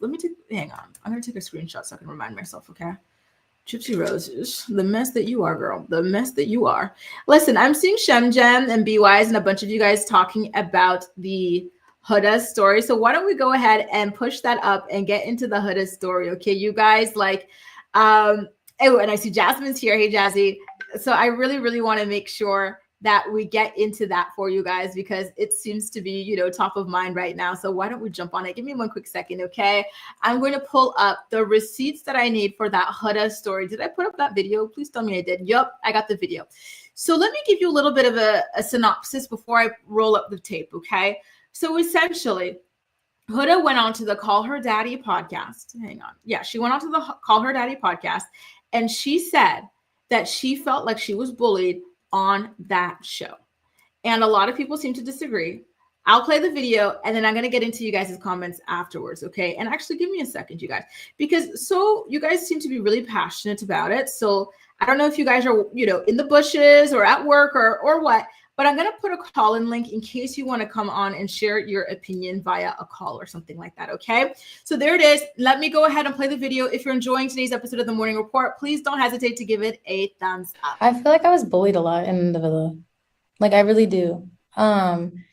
Speaker 1: Hang on. I'm going to take a screenshot so I can remind myself, okay? Gypsy Rose, the mess that you are, girl. The mess that you are. Listen, I'm seeing Shemjen and B-Wise and a bunch of you guys talking about the Huda story. So why don't we go ahead and push that up and get into the Huda story, okay? You guys, and I see Jasmine's here. Hey, Jazzy. So I really, really want to make sure that we get into that for you guys because it seems to be, top of mind right now. So why don't we jump on it? Give me 1 quick second, okay? I'm going to pull up the receipts that I need for that Huda story. Did I put up that video? Please tell me I did. Yup, I got the video. So let me give you a little bit of a synopsis before I roll up the tape, okay? So essentially, Huda went on to the Call Her Daddy podcast. Hang on. Yeah, she went on to the Call Her Daddy podcast, and she said that she felt like she was bullied on that show. And a lot of people seem to disagree. I'll play the video and then I'm going to get into you guys' comments afterwards. Okay. And actually give me a second, you guys, because you guys seem to be really passionate about it. So I don't know if you guys are, in the bushes or at work or what, but I'm going to put a call-in link in case you want to come on and share your opinion via a call or something like that. Okay. So there it is. Let me go ahead and play the video. If you're enjoying today's episode of The Morning Report, please don't hesitate to give it a thumbs up.
Speaker 7: I feel like I was bullied a lot in the villa. Like I really do. And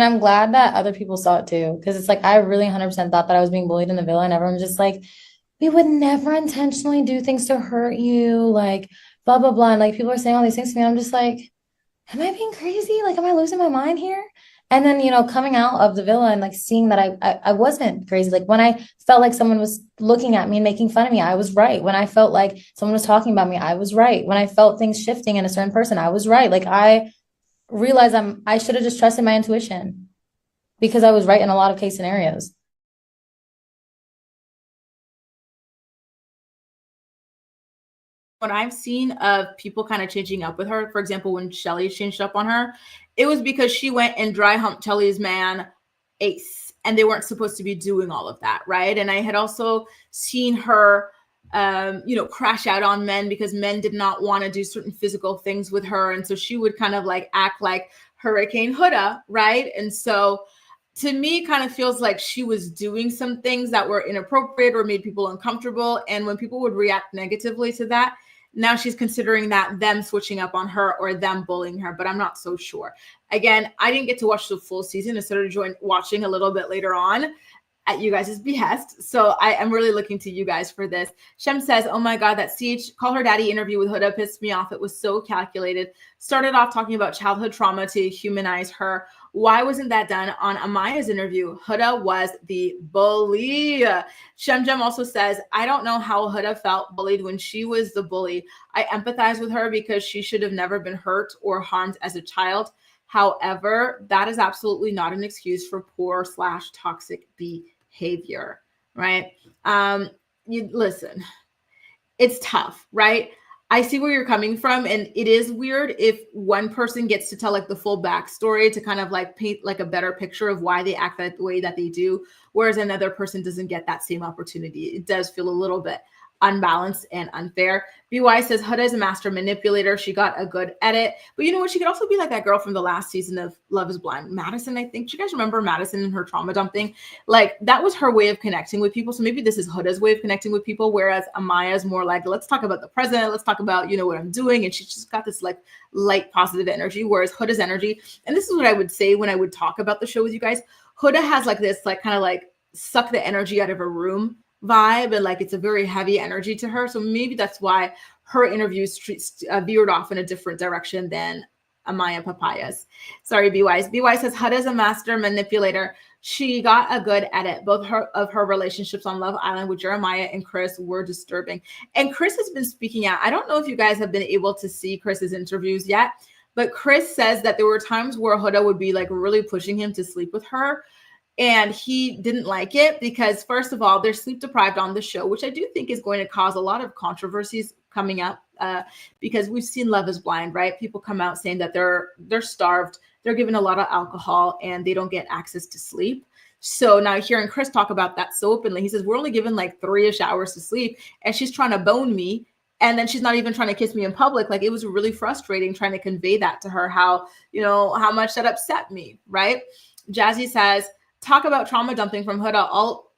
Speaker 7: I'm glad that other people saw it too. Because it's like, I really 100% thought that I was being bullied in the villa and everyone's just like, we would never intentionally do things to hurt you. Like blah, blah, blah. And like people are saying all these things to me. I'm just like, am I being crazy? Like, am I losing my mind here? And then, coming out of the villa and like seeing that I wasn't crazy. Like when I felt like someone was looking at me and making fun of me, I was right. When I felt like someone was talking about me, I was right. When I felt things shifting in a certain person, I was right. Like I realized I should have just trusted my intuition because I was right in a lot of case scenarios.
Speaker 1: What I've seen of people kind of changing up with her, for example, when Shelly changed up on her, it was because she went and dry humped Shelly's man, Ace, and they weren't supposed to be doing all of that, right? And I had also seen her crash out on men because men did not want to do certain physical things with her. And so she would kind of like act like Hurricane Huda, right? And so to me, kind of feels like she was doing some things that were inappropriate or made people uncomfortable. And when people would react negatively to that, now she's considering that them switching up on her or them bullying her, but I'm not so sure. Again, I didn't get to watch the full season. I started watching a little bit later on at you guys' behest. So I am really looking to you guys for this. Shem says, oh my God, that CH Call Her Daddy interview with Huda pissed me off. It was so calculated. Started off talking about childhood trauma to humanize her. Why wasn't that done on Amaya's interview? Huda was the bully. Shemjem also says, I don't know how Huda felt bullied when she was the bully. I empathize with her because she should have never been hurt or harmed as a child. However, that is absolutely not an excuse for poor/toxic behavior, right? Listen, it's tough, right? I see where you're coming from, and it is weird if one person gets to tell like the full backstory to kind of like paint like a better picture of why they act that way that they do, whereas another person doesn't get that same opportunity. It does feel a little bit unbalanced and unfair. BY says Huda is a master manipulator. She got a good edit, but you know what? She could also be like that girl from the last season of Love is Blind, Madison. I think. Do you guys remember Madison and her trauma dumping? Like that was her way of connecting with people. So maybe this is Huda's way of connecting with people, whereas Amaya's more like, let's talk about the present. Let's talk about, what I'm doing. And she's just got this like light positive energy, whereas Huda's energy, and this is what I would say when I would talk about the show with you guys, Huda has like this like kind of like suck the energy out of a room vibe, and like it's a very heavy energy to her. So maybe that's why her interviews veered off in a different direction than Amaya Papaya's. Sorry, BY says Huda's a master manipulator. She got a good edit. Both of her relationships on Love Island with Jeremiah and Chris were disturbing. And Chris has been speaking out. I don't know if you guys have been able to see Chris's interviews yet, but Chris says that there were times where Huda would be like really pushing him to sleep with her. And he didn't like it because, first of all, they're sleep deprived on the show, which I do think is going to cause a lot of controversies coming up because we've seen Love is Blind, right? People come out saying that they're starved, they're given a lot of alcohol, and they don't get access to sleep. So now hearing Chris talk about that so openly, he says, we're only given like 3-ish hours to sleep, and she's trying to bone me. And then she's not even trying to kiss me in public. Like it was really frustrating trying to convey that to her, how much that upset me, right? Jazzy says, talk about trauma dumping from Huda, all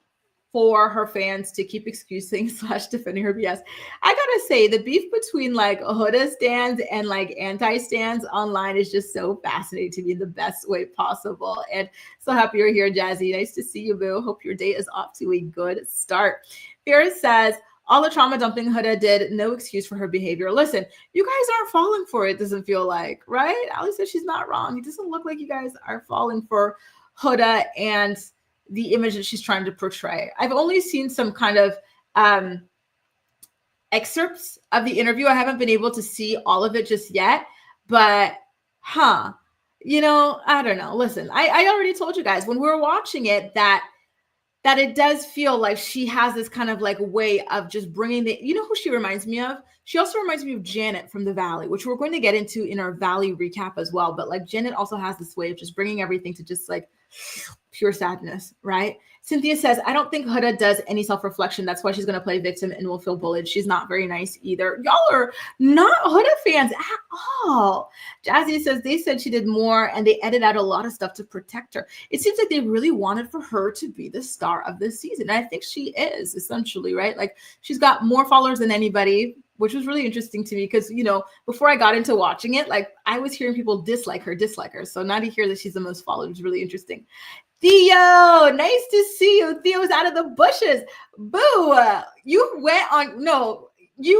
Speaker 1: for her fans to keep excusing / defending her BS. I gotta say, the beef between like Huda stands and like anti-stands online is just so fascinating to me in the best way possible. And so happy you're here, Jazzy. Nice to see you, boo. Hope your day is off to a good start. Ferris says, all the trauma dumping Huda did, no excuse for her behavior. Listen, you guys aren't falling for it, doesn't feel like, right? Ali says she's not wrong. It doesn't look like you guys are falling for Huda and the image that she's trying to portray. I've only seen some kind of excerpts of the interview. I haven't been able to see all of it just yet, but I don't know. Listen, I already told you guys when we were watching it that it does feel like she has this kind of like way of just bringing who she reminds me of? She also reminds me of Janet from The Valley, which we're going to get into in our Valley recap as well. But like Janet also has this way of just bringing everything to just like pure sadness, right? Cynthia says, I don't think Huda does any self-reflection. That's why she's going to play victim and will feel bullied. She's not very nice either. Y'all are not Huda fans at all. Jazzy says, they said she did more and they edited out a lot of stuff to protect her. It seems like they really wanted for her to be the star of this season. And I think she is essentially, right? Like she's got more followers than anybody, which was really interesting to me because, before I got into watching it, like I was hearing people dislike her. So now to hear that she's the most followed is really interesting. Theo, nice to see you. Theo's out of the bushes. Boo, you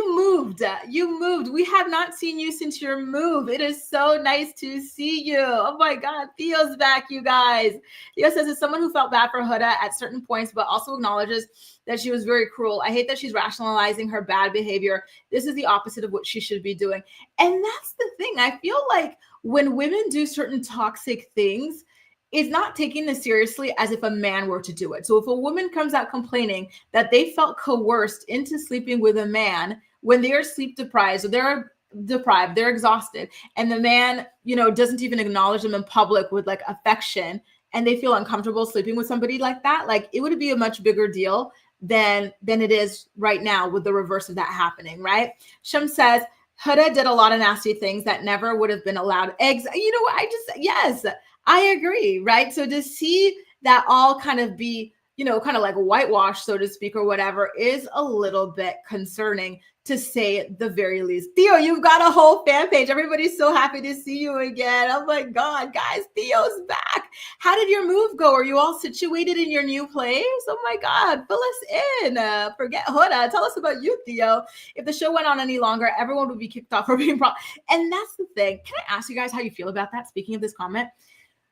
Speaker 1: moved. You moved. We have not seen you since your move. It is so nice to see you. Oh my God, Theo's back, you guys. Theo says, as someone who felt bad for Huda at certain points, but also acknowledges that she was very cruel. I hate that she's rationalizing her bad behavior. This is the opposite of what she should be doing. And that's the thing. I feel like when women do certain toxic things, it's not taking this seriously as if a man were to do it. So if a woman comes out complaining that they felt coerced into sleeping with a man when they are sleep deprived, so they're deprived, they're exhausted, and the man, doesn't even acknowledge them in public with like affection, and they feel uncomfortable sleeping with somebody like that, like it would be a much bigger deal than it is right now with the reverse of that happening, right? Shem says, Huda did a lot of nasty things that never would have been allowed. You know what? Yes, I agree, right? So to see that all kind of be, you know, kind of like whitewash, so to speak, or whatever, is a little bit concerning, to say the very least. Theo, you've got a whole fan page. Everybody's so happy to see you again. Oh my God, guys, Theo's back. How did your move go? Are you all situated in your new place? Oh my God, fill us in. Forget Huda. Tell us about you, Theo. If the show went on any longer, everyone would be kicked off for being And that's the thing. Can I ask you guys how you feel about that? Speaking of this comment.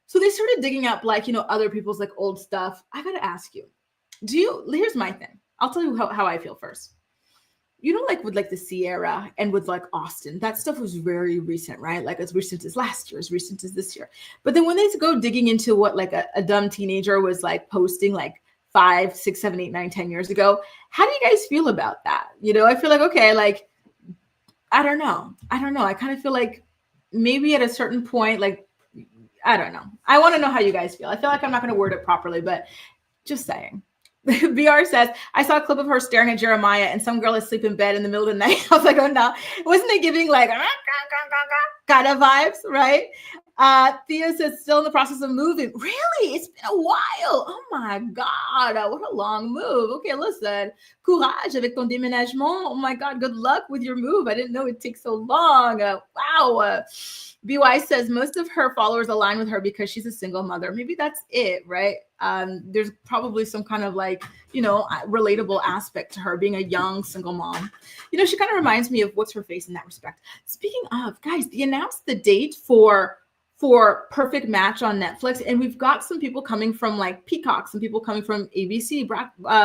Speaker 1: So they started digging up, like, you know, other people's like old stuff. I got to ask you, here's my thing. I'll tell you how I feel first. You know, like with like the Cierra and with like Austin, that stuff was very recent, right? Like as recent as last year, as recent as this year. But then when they go digging into what like a dumb teenager was like posting like 5, 6, 7, 8, 9, 10 years ago, how do you guys feel about that? You know, I feel like, okay, like, I don't know. I kind of feel like maybe at a certain point, like, I don't know. I want to know how you guys feel. I feel like I'm not going to word it properly, but just saying. BR says, I saw a clip of her staring at Jeremiah and some girl asleep in bed in the middle of the night. I was like, oh no. Wasn't it giving like kind of vibes, right? Theo says, still in the process of moving. Really? It's been a while. Oh my God. What a long move. Okay, listen. Courage avec ton déménagement. Oh my God. Good luck with your move. I didn't know it takes so long. Wow. BY says most of her followers align with her because she's a single mother. Maybe that's it, right? There's probably some kind of like, you know, relatable aspect to her being a young single mom. You know, she kind of reminds me of what's her face in that respect. Speaking of, guys, they announced the date for Perfect Match on Netflix, and we've got some people coming from like Peacock, some people coming from ABC,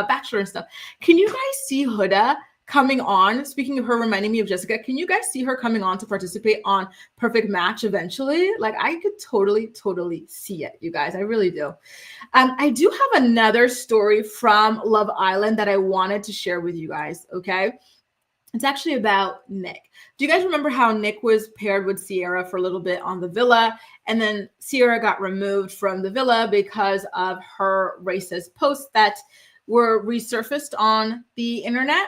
Speaker 1: Bachelor and stuff. Can you guys see Huda coming on? Speaking of her reminding me of Jessica, can you guys see her coming on to participate on Perfect Match eventually? Like I could totally see it, you guys. I really do. I do have another story from Love Island that I wanted to share with you guys, okay? It's actually about Nick. Do you guys remember how Nick was paired with Cierra for a little bit on the villa, and then Cierra got removed from the villa because of her racist posts that were resurfaced on the internet?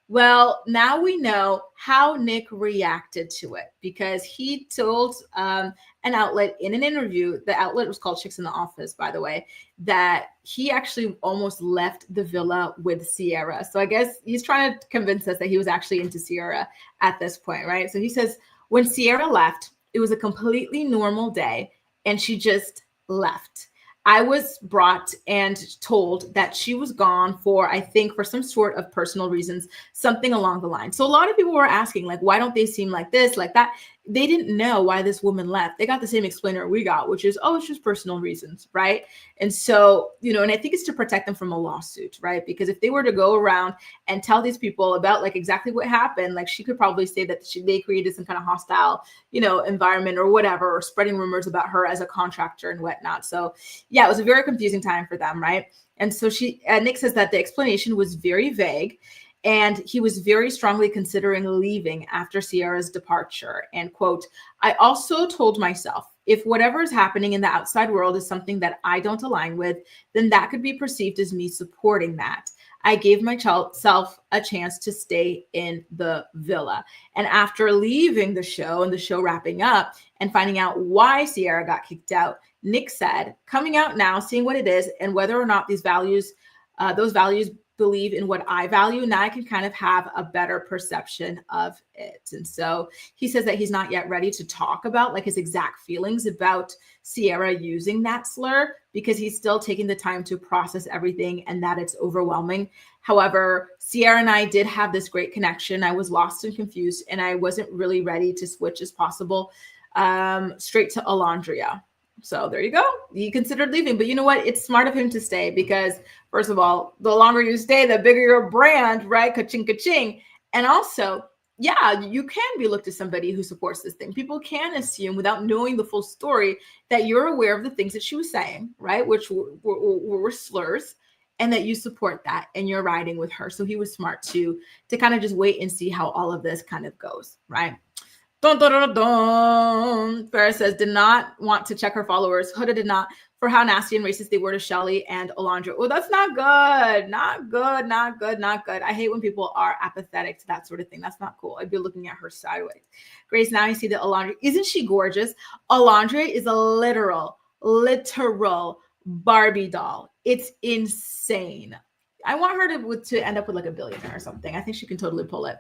Speaker 1: Well, now we know how Nick reacted to it, because he told an outlet in an interview, the outlet was called Chicks in the Office, by the way, that he actually almost left the villa with Cierra. So I guess he's trying to convince us that he was actually into Cierra at this point, right? So he says, when Cierra left, it was a completely normal day and she just left. I was brought and told that she was gone for, I think, for some sort of personal reasons, something along the line. So a lot of people were asking, like, why don't they seem like this, like that? They didn't know why this woman left. They got the same explainer we got, which is, oh, it's just personal reasons, right? And so, you know, and I think it's to protect them from a lawsuit, right? Because if they were to go around and tell these people about like exactly what happened, like she could probably say that they created some kind of hostile, you know, environment or whatever, or spreading rumors about her as a contractor and whatnot. So yeah, it was a very confusing time for them, right? And so Nick says that the explanation was very vague, and he was very strongly considering leaving after Cierra's departure. And quote, I also told myself, if whatever is happening in the outside world is something that I don't align with, then that could be perceived as me supporting that. I gave myself a chance to stay in the villa. And after leaving the show and the show wrapping up and finding out why Cierra got kicked out, Nick said, coming out now, seeing what it is and whether or not those values believe in what I value, now I can kind of have a better perception of it. And so he says that he's not yet ready to talk about like his exact feelings about Cierra using that slur, because he's still taking the time to process everything and that it's overwhelming. However, Cierra and I did have this great connection. I was lost and confused, and I wasn't really ready to switch as possible straight to Alondria. So there you go. He considered leaving, but you know what? It's smart of him to stay, because first of all, the longer you stay, the bigger your brand, right? Ka-ching, ka-ching. And also, yeah, you can be looked as somebody who supports this thing. People can assume without knowing the full story that you're aware of the things that she was saying, right? Which were slurs, and that you support that and you're riding with her. So he was smart to kind of just wait and see how all of this kind of goes, right? Dun, dun, dun, dun. Farrah says, did not want to check her followers. Huda did not for how nasty and racist they were to Shelly and Alondra. Oh, that's not good. Not good, not good, not good. I hate when people are apathetic to that sort of thing. That's not cool. I'd be looking at her sideways. Grace, now you see that Alondra, isn't she gorgeous? Alondra is a literal Barbie doll. It's insane. I want her to end up with like a billionaire or something. I think she can totally pull it.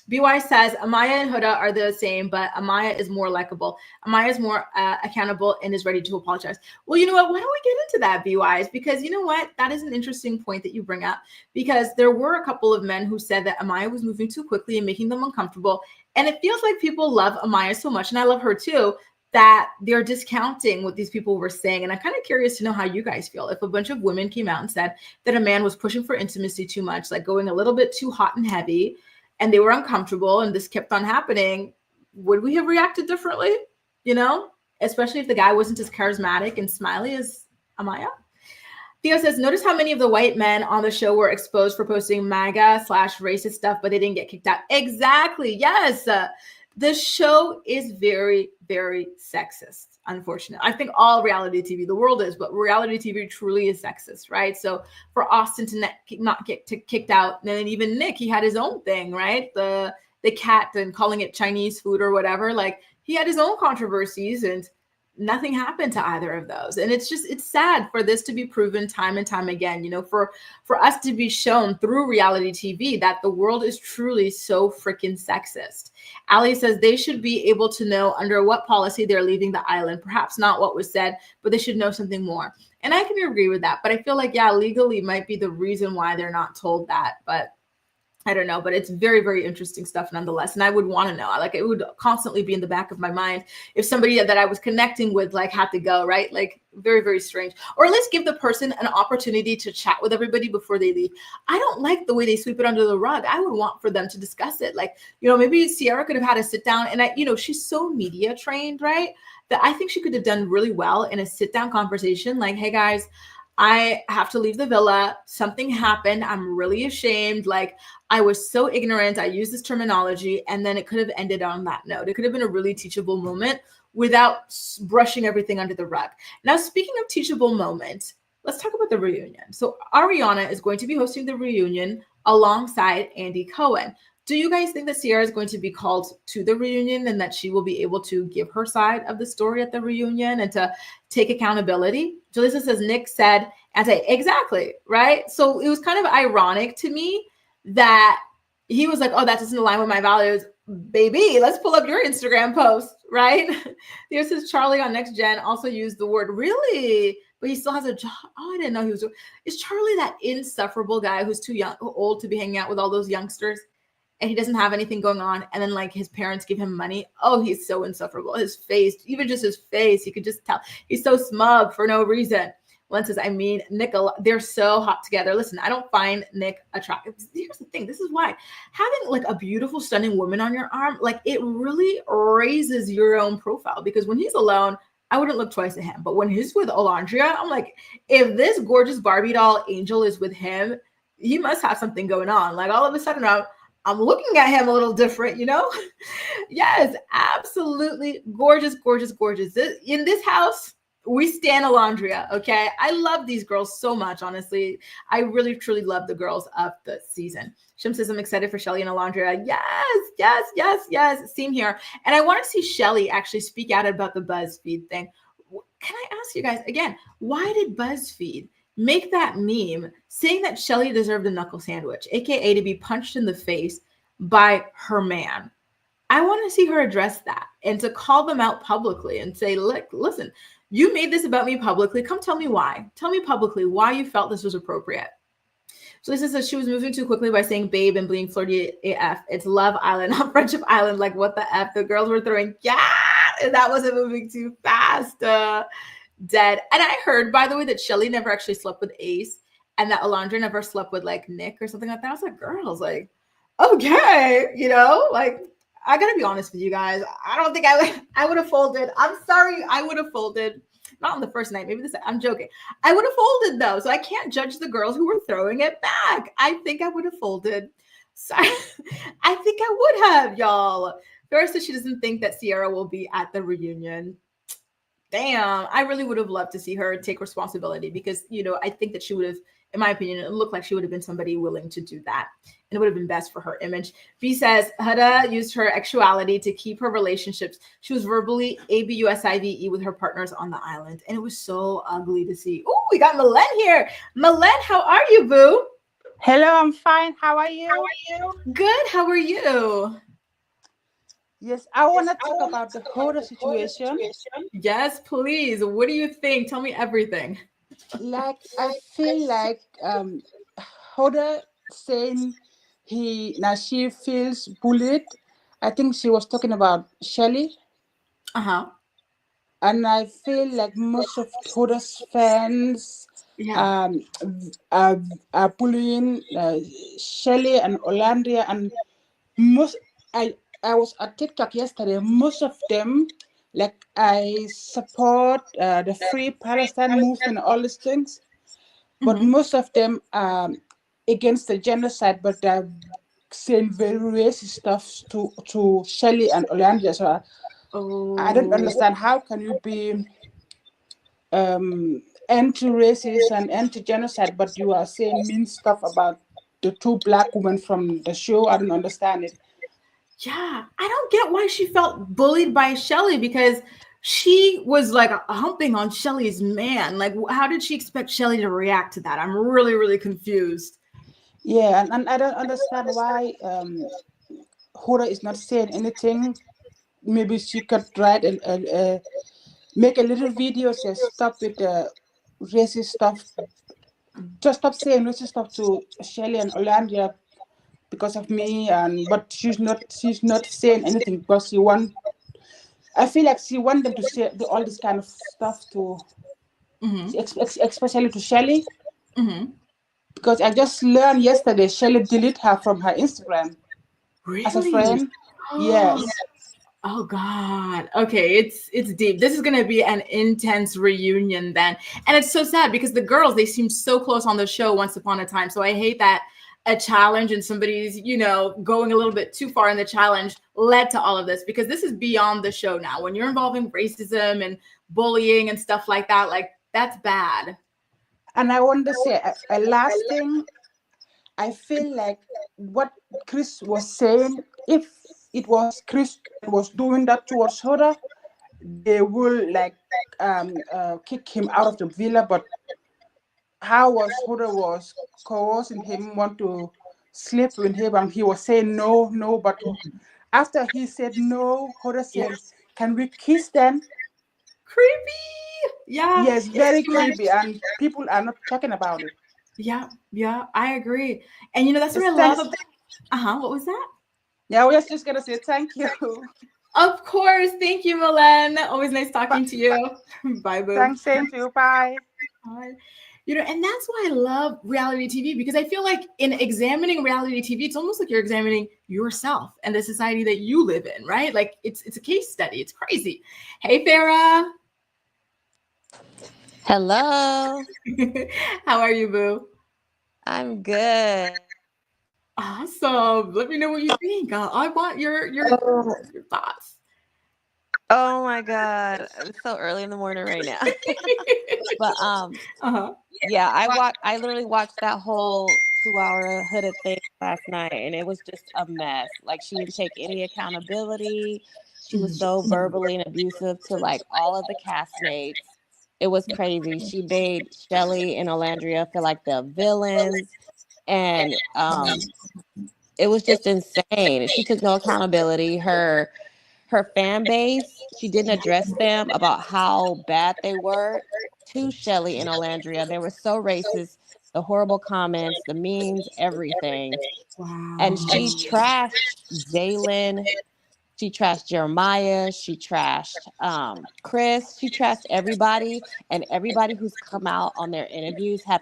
Speaker 1: BY says Amaya and Huda are the same, but Amaya is more likable. Amaya is more accountable and is ready to apologize. Well, you know what? Why don't we get into that, BYs? Because you know what? That is an interesting point that you bring up, because there were a couple of men who said that Amaya was moving too quickly and making them uncomfortable. And it feels like people love Amaya so much, and I love her too, that they're discounting what these people were saying. And I'm kind of curious to know how you guys feel. If a bunch of women came out and said that a man was pushing for intimacy too much, like going a little bit too hot and heavy, and they were uncomfortable and this kept on happening, would we have reacted differently? You know, especially if the guy wasn't as charismatic and smiley as Amaya. Theo says, notice how many of the white men on the show were exposed for posting MAGA/racist stuff, but they didn't get kicked out. Exactly. Yes. The show is very, very sexist, unfortunately. I think all reality TV, the world is, but reality TV truly is sexist, right? So for Austin to not get kicked out, and then even Nick, he had his own thing, right? The cat and calling it Chinese food or whatever. Like, he had his own controversies, and nothing happened to either of those. And it's sad for this to be proven time and time again, you know, for us to be shown through reality TV that the world is truly so freaking sexist. Ali says they should be able to know under what policy they're leaving the island. Perhaps not what was said, but they should know something more. And I can agree with that. But I feel like, yeah, legally might be the reason why they're not told that. But I don't know, but it's very, very interesting stuff nonetheless. And I would want to know, like, it would constantly be in the back of my mind if somebody that I was connecting with, like, had to go, right? Like, very, very strange. Or at least give the person an opportunity to chat with everybody before they leave. I don't like the way they sweep it under the rug. I would want for them to discuss it. Like, you know, maybe Cierra could have had a sit down, and she's so media trained, right? That I think she could have done really well in a sit down conversation. Like, hey guys, I have to leave the villa. Something happened. I'm really ashamed. Like, I was so ignorant. I used this terminology, and then it could have ended on that note. It could have been a really teachable moment without brushing everything under the rug. Now, speaking of teachable moments, let's talk about the reunion. So Ariana is going to be hosting the reunion alongside Andy Cohen. Do you guys think that Cierra is going to be called to the reunion and that she will be able to give her side of the story at the reunion and to take accountability? Jalissa says, Nick said, and I say, exactly, right? So it was kind of ironic to me that he was like, oh, that doesn't align with my values. Baby, let's pull up your Instagram post, right? There says Charlie on Next Gen also used the word really, but he still has a job. Oh, I didn't know he was. Is Charlie that insufferable guy who's too old to be hanging out with all those youngsters? And he doesn't have anything going on. And then like his parents give him money. Oh, he's so insufferable. His face, even just his face, you could just tell he's so smug for no reason. Len says, I mean, Nick, they're so hot together. Listen, I don't find Nick attractive. Here's the thing. This is why having like a beautiful, stunning woman on your arm, like it really raises your own profile, because when he's alone, I wouldn't look twice at him. But when he's with Alondra, I'm like, if this gorgeous Barbie doll angel is with him, he must have something going on. Like all of a sudden, I'm looking at him a little different, you know? Yes, absolutely gorgeous, gorgeous, gorgeous. In this house, we stand Alondra, okay? I love these girls so much, honestly. I really, truly love the girls of the season. Shim says, I'm excited for Shelly and Alondra. Yes, yes, yes, yes. Same here. And I want to see Shelly actually speak out about the BuzzFeed thing. Can I ask you guys, again, why did BuzzFeed make that meme saying that Shelly deserved a knuckle sandwich, aka to be punched in the face by her man? I want to see her address that and to call them out publicly and say, look, listen, you made this about me publicly. Come tell me why. Tell me publicly why you felt this was appropriate. So Lisa says she was moving too quickly by saying babe and being flirty AF. It's Love Island, not Friendship Island. Like what the F? The girls were throwing, yeah, and that wasn't moving too fast. Dead. And I heard, by the way, that Shelly never actually slept with Ace and that Alondra never slept with like Nick or something like that. I was like, girls, like, okay, you know, like, I gotta be honest with you guys. I don't think I would have folded. I'm sorry, I would have folded. Not on the first night, maybe this. I'm joking. I would have folded though, so I can't judge the girls who were throwing it back. I think I would have folded. Sorry, I think I would have, y'all. Farrah says she doesn't think that Cierra will be at the reunion. Damn, I really would have loved to see her take responsibility because, I think that she would have, in my opinion, it looked like she would have been somebody willing to do that. And it would have been best for her image. B says, Huda used her sexuality to keep her relationships. She was verbally ABUSIVE with her partners on the island. And it was so ugly to see. Oh, we got Malen here. Malen, how are you, boo?
Speaker 8: Hello, I'm fine. How are you?
Speaker 1: Good. How are you?
Speaker 8: Yes, I want to talk about the Huda situation.
Speaker 1: Yes, please. What do you think? Tell me everything.
Speaker 8: Like, I feel like Huda saying she feels bullied. I think she was talking about Shelly. And I feel like most of Huda's fans are bullying Shelly and Olandria, and I was at TikTok yesterday. Most of them, like, I support the Free Palestine movement and all these things, but most of them are against the genocide, but they're saying very racist stuff to Shelly and Olandria. So I don't understand, how can you be anti-racist and anti-genocide, but you are saying mean stuff about the two Black women from the show? I don't understand it.
Speaker 1: Yeah, I don't get why she felt bullied by Shelly, because she was like humping on Shelly's man. Like, how did she expect Shelly to react to that? I'm really, really confused.
Speaker 8: Yeah, and I don't understand why Huda is not saying anything. Maybe she could write make a little video, say stop with the racist stuff. Just stop saying racist stuff to Shelly and Olandria because of me, but she's not saying anything because I feel like she wants them to say all this kind of stuff to, especially to Shelly. Because I just learned yesterday Shelly deleted her from her Instagram.
Speaker 1: Really?
Speaker 8: As a friend. Yes.
Speaker 1: Oh God. Okay, it's deep. This is gonna be an intense reunion then. And it's so sad because the girls, they seemed so close on the show once upon a time. So I hate that a challenge and somebody's, going a little bit too far in the challenge led to all of this, because this is beyond the show now. When you're involving racism and bullying and stuff like that, like, that's bad.
Speaker 8: And I want to say a last thing. I feel like what Chris was saying, if it was Chris that was doing that towards Huda, they will kick him out of the villa. But how was Huda was coercing him, want to sleep with him, and he was saying no. But after he said no, Huda said, "Can we kiss then?"
Speaker 1: Creepy. Yeah.
Speaker 8: Yes, very creepy, and people are not talking about it.
Speaker 1: Yeah, I agree. And that's what I love about. What was that?
Speaker 8: Yeah, we're just gonna say thank you.
Speaker 1: Of course, thank you, Malen. Always nice talking to you. Bye, boo.
Speaker 8: Thanks, same to you. Bye.
Speaker 1: Bye. And that's why I love reality TV, because I feel like in examining reality TV, it's almost like you're examining yourself and the society that you live in, right? Like, it's a case study. It's crazy. Hey, Farah.
Speaker 9: Hello.
Speaker 1: How are you, boo?
Speaker 9: I'm good.
Speaker 1: Awesome. Let me know what you think. I want your thoughts.
Speaker 9: Oh my God. It's so early in the morning right now. But yeah, I literally watched that whole 2-hour Huda thing last night, and it was just a mess. Like, she didn't take any accountability. She was so verbally and abusive to like all of the castmates. It was crazy. She made Shelly and Olandria feel like the villains, and it was just insane. She took no accountability. Her fan base, she didn't address them about how bad they were to Shelly and Olandria. They were so racist, the horrible comments, the memes, everything.
Speaker 1: Wow.
Speaker 9: And she trashed Jalen. She trashed Jeremiah. She trashed Chris. She trashed everybody. And everybody who's come out on their interviews have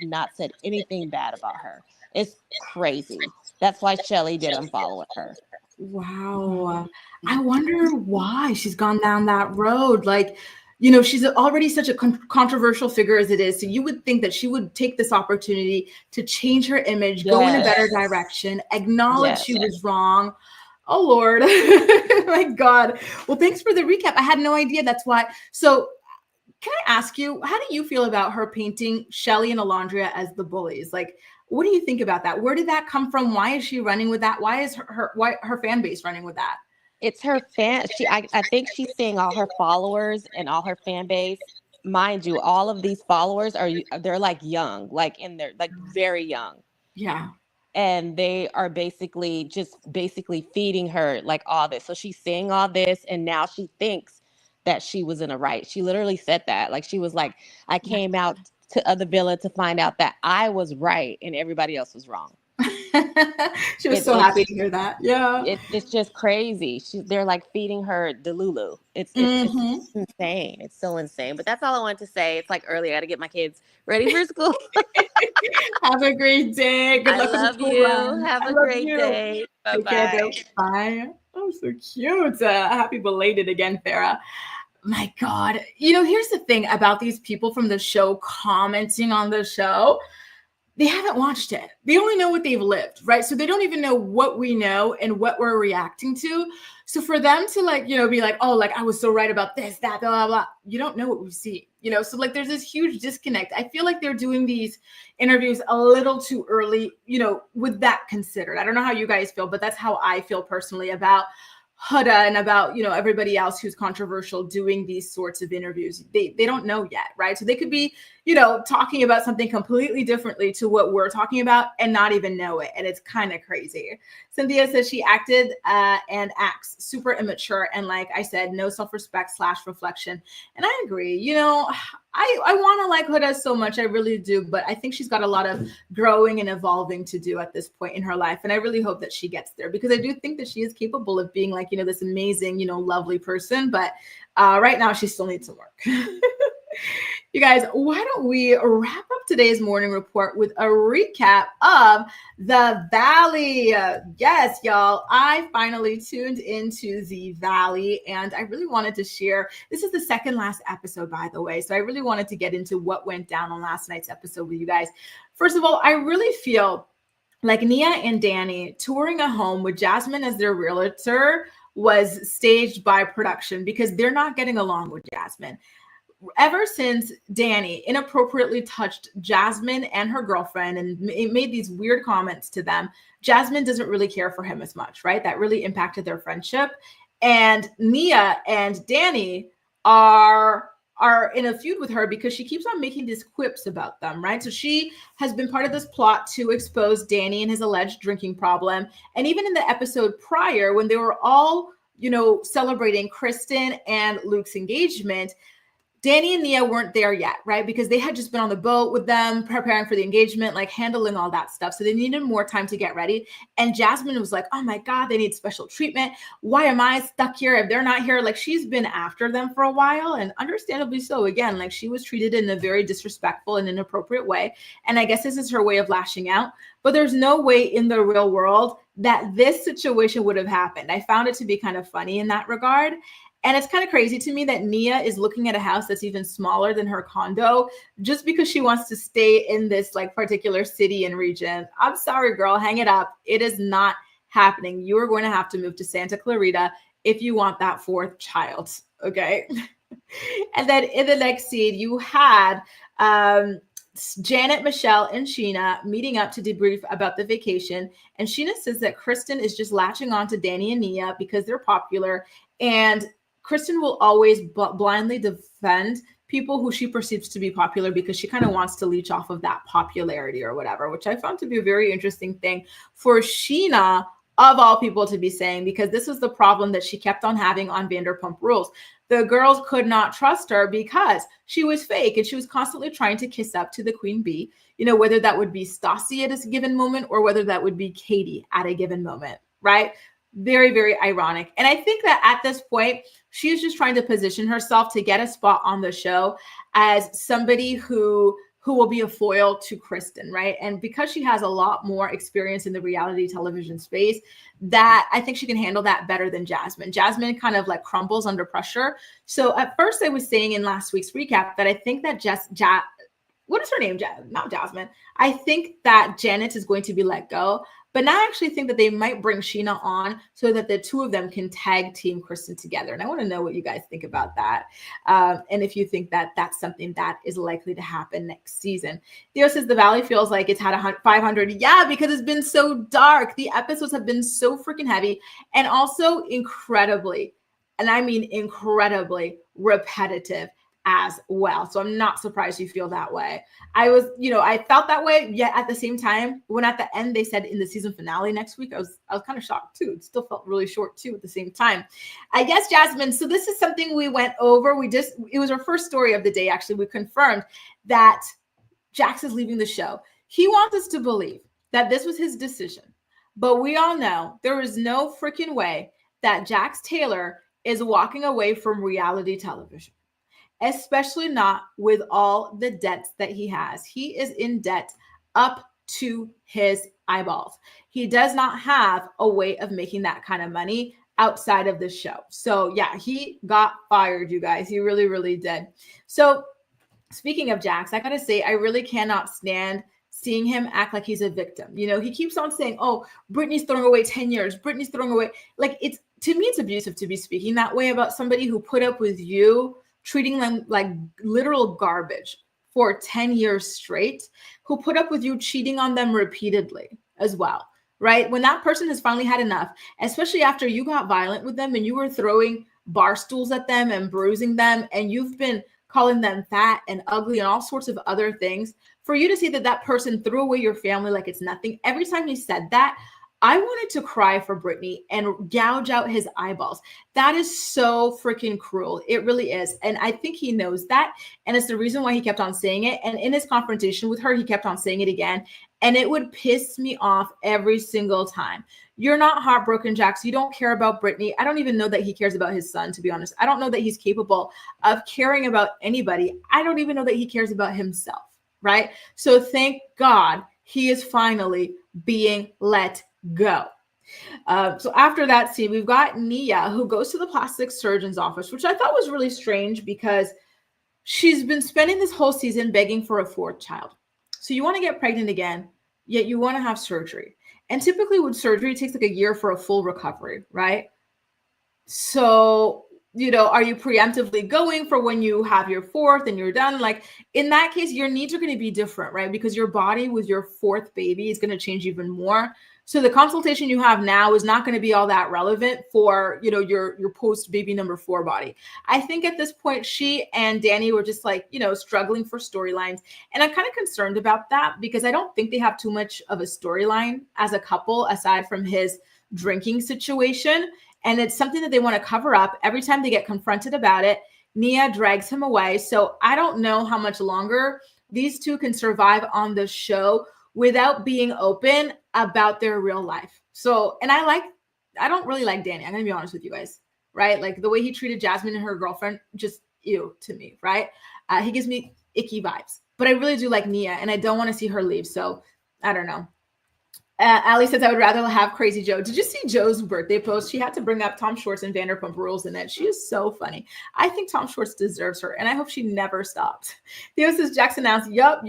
Speaker 9: not said anything bad about her. It's crazy. That's why Shelly didn't follow her.
Speaker 1: Wow. I wonder why she's gone down that road. Like, she's already such a controversial figure as it is. So you would think that she would take this opportunity to change her image, go in a better direction, acknowledge she was wrong. Oh, Lord. My God. Well, thanks for the recap. I had no idea. That's why. So can I ask you, how do you feel about her painting Shelly and Alondria as the bullies? Like, what do you think about that? Where did that come from? Why is she running with that? Why is her fan base running with that?
Speaker 9: It's her fan. I think she's seeing all her followers and all her fan base. Mind you, all of these followers they're like young, like in their like very young.
Speaker 1: Yeah.
Speaker 9: And they are basically feeding her like all this. So she's seeing all this, and now she thinks that she was in a right. She literally said that. Like, she was like, I came out to the villa to find out that I was right and everybody else was wrong.
Speaker 1: She was so happy to hear that. Yeah.
Speaker 9: It's just crazy. They're like feeding her Delulu. It's insane. It's so insane. But that's all I wanted to say. It's like early. I got to get my kids ready for school.
Speaker 1: Have a great day. Good luck
Speaker 9: with the school. Have a great day. Bye-bye.
Speaker 1: Bye. Oh, so cute. Happy belated again, Farrah. My God. You know, here's the thing about these people from the show commenting on the show. They haven't watched it. They only know what they've lived, right? So they don't even know what we know and what we're reacting to. So for them to like, you know, be like, oh, like I was so right about this, that, blah, blah, blah. You don't know what we see, you know? So like there's this huge disconnect. I feel like they're doing these interviews a little too early, you know, with that considered. I don't know how you guys feel, but that's how I feel personally about Huda and about, you know, everybody else who's controversial doing these sorts of interviews. They don't know yet, right? So they could be, you know, talking about something completely differently to what we're talking about and not even know it. And it's kind of crazy. Cynthia says she acted and acts super immature. And like I said, no self-respect / reflection. And I agree. You know, I want to like Huda so much. I really do. But I think she's got a lot of growing and evolving to do at this point in her life. And I really hope that she gets there because I do think that she is capable of being like, you know, this amazing, you know, lovely person. But right now she still needs some work. You guys, why don't we wrap up today's morning report with a recap of the Valley? Yes, y'all, I finally tuned into the Valley and I really wanted to share. This is the second last episode, by the way. So I really wanted to get into what went down on last night's episode with you guys. First of all, I really feel like Nia and Danny touring a home with Jasmine as their realtor was staged by production because they're not getting along with Jasmine. Ever since Danny inappropriately touched Jasmine and her girlfriend and made these weird comments to them, Jasmine doesn't really care for him as much, right? That really impacted their friendship. And Nia and Danny are in a feud with her because she keeps on making these quips about them, right? So she has been part of this plot to expose Danny and his alleged drinking problem. And even in the episode prior, when they were all, you know, celebrating Kristen and Luke's engagement, Danny and Nia weren't there yet, right? Because they had just been on the boat with them, preparing for the engagement, like handling all that stuff. So they needed more time to get ready. And Jasmine was like, oh my God, they need special treatment. Why am I stuck here if they're not here? Like she's been after them for a while and understandably so. Again, like she was treated in a very disrespectful and inappropriate way. And I guess this is her way of lashing out. But there's no way in the real world that this situation would have happened. I found it to be kind of funny in that regard. And it's kind of crazy to me that Nia is looking at a house that's even smaller than her condo just because she wants to stay in this like particular city and region. I'm sorry, girl, hang it up. It is not happening. You are going to have to move to Santa Clarita if you want that fourth child, okay? And then in the next scene, you had Janet, Michelle, and Scheana meeting up to debrief about the vacation. And Scheana says that Kristen is just latching on to Danny and Nia because they're popular. And Kristen will always blindly defend people who she perceives to be popular because she kind of wants to leech off of that popularity or whatever, which I found to be a very interesting thing for Scheana, of all people, to be saying, because this was the problem that she kept on having on Vanderpump Rules. The girls could not trust her because she was fake and she was constantly trying to kiss up to the queen bee, you know, whether that would be Stassi at a given moment or whether that would be Katie at a given moment, right? Very, very ironic. And I think that at this point, she's just trying to position herself to get a spot on the show as somebody who will be a foil to Kristen, right? And because she has a lot more experience in the reality television space, that I think she can handle that better than Jasmine. Jasmine kind of like crumbles under pressure. So at first I was saying in last week's recap that I think that what is her name? Not Jasmine. I think that Janet is going to be let go. But now I actually think that they might bring Scheana on so that the two of them can tag team Kristen together. And I want to know what you guys think about that. And if you think that that's something that is likely to happen next season. Theo says the Valley feels like it's had 500. Yeah, because it's been so dark. The episodes have been so freaking heavy and also incredibly, and I mean incredibly repetitive as well. So I'm not surprised you feel that way. I felt that way, yet at the same time, when at the end they said in the season finale next week, I was kind of shocked too. It still felt really short too at the same time. I guess, Jasmine, so this is something we went over. It was our first story of the day, actually. We confirmed that Jax is leaving the show. He wants us to believe that this was his decision. But we all know there is no freaking way that Jax Taylor is walking away from reality television, especially not with all the debts that he has. He is in debt up to his eyeballs. He does not have a way of making that kind of money outside of the show. So yeah, he got fired, you guys. He really, really did. So speaking of Jax, I gotta say, I really cannot stand seeing him act like he's a victim. He keeps on saying, oh, Britney's throwing away 10 years. Britney's throwing away. Like, to me, it's abusive to be speaking that way about somebody who put up with you, treating them like literal garbage for 10 years straight, who put up with you cheating on them repeatedly as well, right? When that person has finally had enough, especially after you got violent with them and you were throwing bar stools at them and bruising them, and you've been calling them fat and ugly and all sorts of other things, for you to say that person threw away your family like it's nothing. Every time he said that, I wanted to cry for Britney and gouge out his eyeballs. That is so freaking cruel. It really is. And I think he knows that. And it's the reason why he kept on saying it. And in his confrontation with her, he kept on saying it again. And it would piss me off every single time. You're not heartbroken, Jax. You don't care about Britney. I don't even know that he cares about his son, to be honest. I don't know that he's capable of caring about anybody. I don't even know that he cares about himself, right? So thank God he is finally being let go. So after that scene, we've got Nia, who goes to the plastic surgeon's office, which I thought was really strange because she's been spending this whole season begging for a fourth child. So you want to get pregnant again, yet you want to have surgery. And typically with surgery, it takes like a year for a full recovery, right? So, are you preemptively going for when you have your fourth and you're done? Like in that case, your needs are going to be different, right? Because your body with your fourth baby is going to change even more. So the consultation you have now is not going to be all that relevant for, your post baby number 4 body. I think at this point, she and Danny were just like, struggling for storylines. And I'm kind of concerned about that because I don't think they have too much of a storyline as a couple, aside from his drinking situation. And it's something that they want to cover up. Every time they get confronted about it, Nia drags him away. So I don't know how much longer these two can survive on the show without being open about their real life. So, and I don't really like Danny. I'm going to be honest with you guys, right? Like the way he treated Jasmine and her girlfriend, just ew to me, right? He gives me icky vibes, but I really do like Nia and I don't want to see her leave. So I don't know. Ali says, I would rather have Crazy Joe. Did you see Joe's birthday post? She had to bring up Tom Schwartz and Vanderpump Rules in it. She is so funny. I think Tom Schwartz deserves her, and I hope she never stopped. Theo says, Jax announced, yup,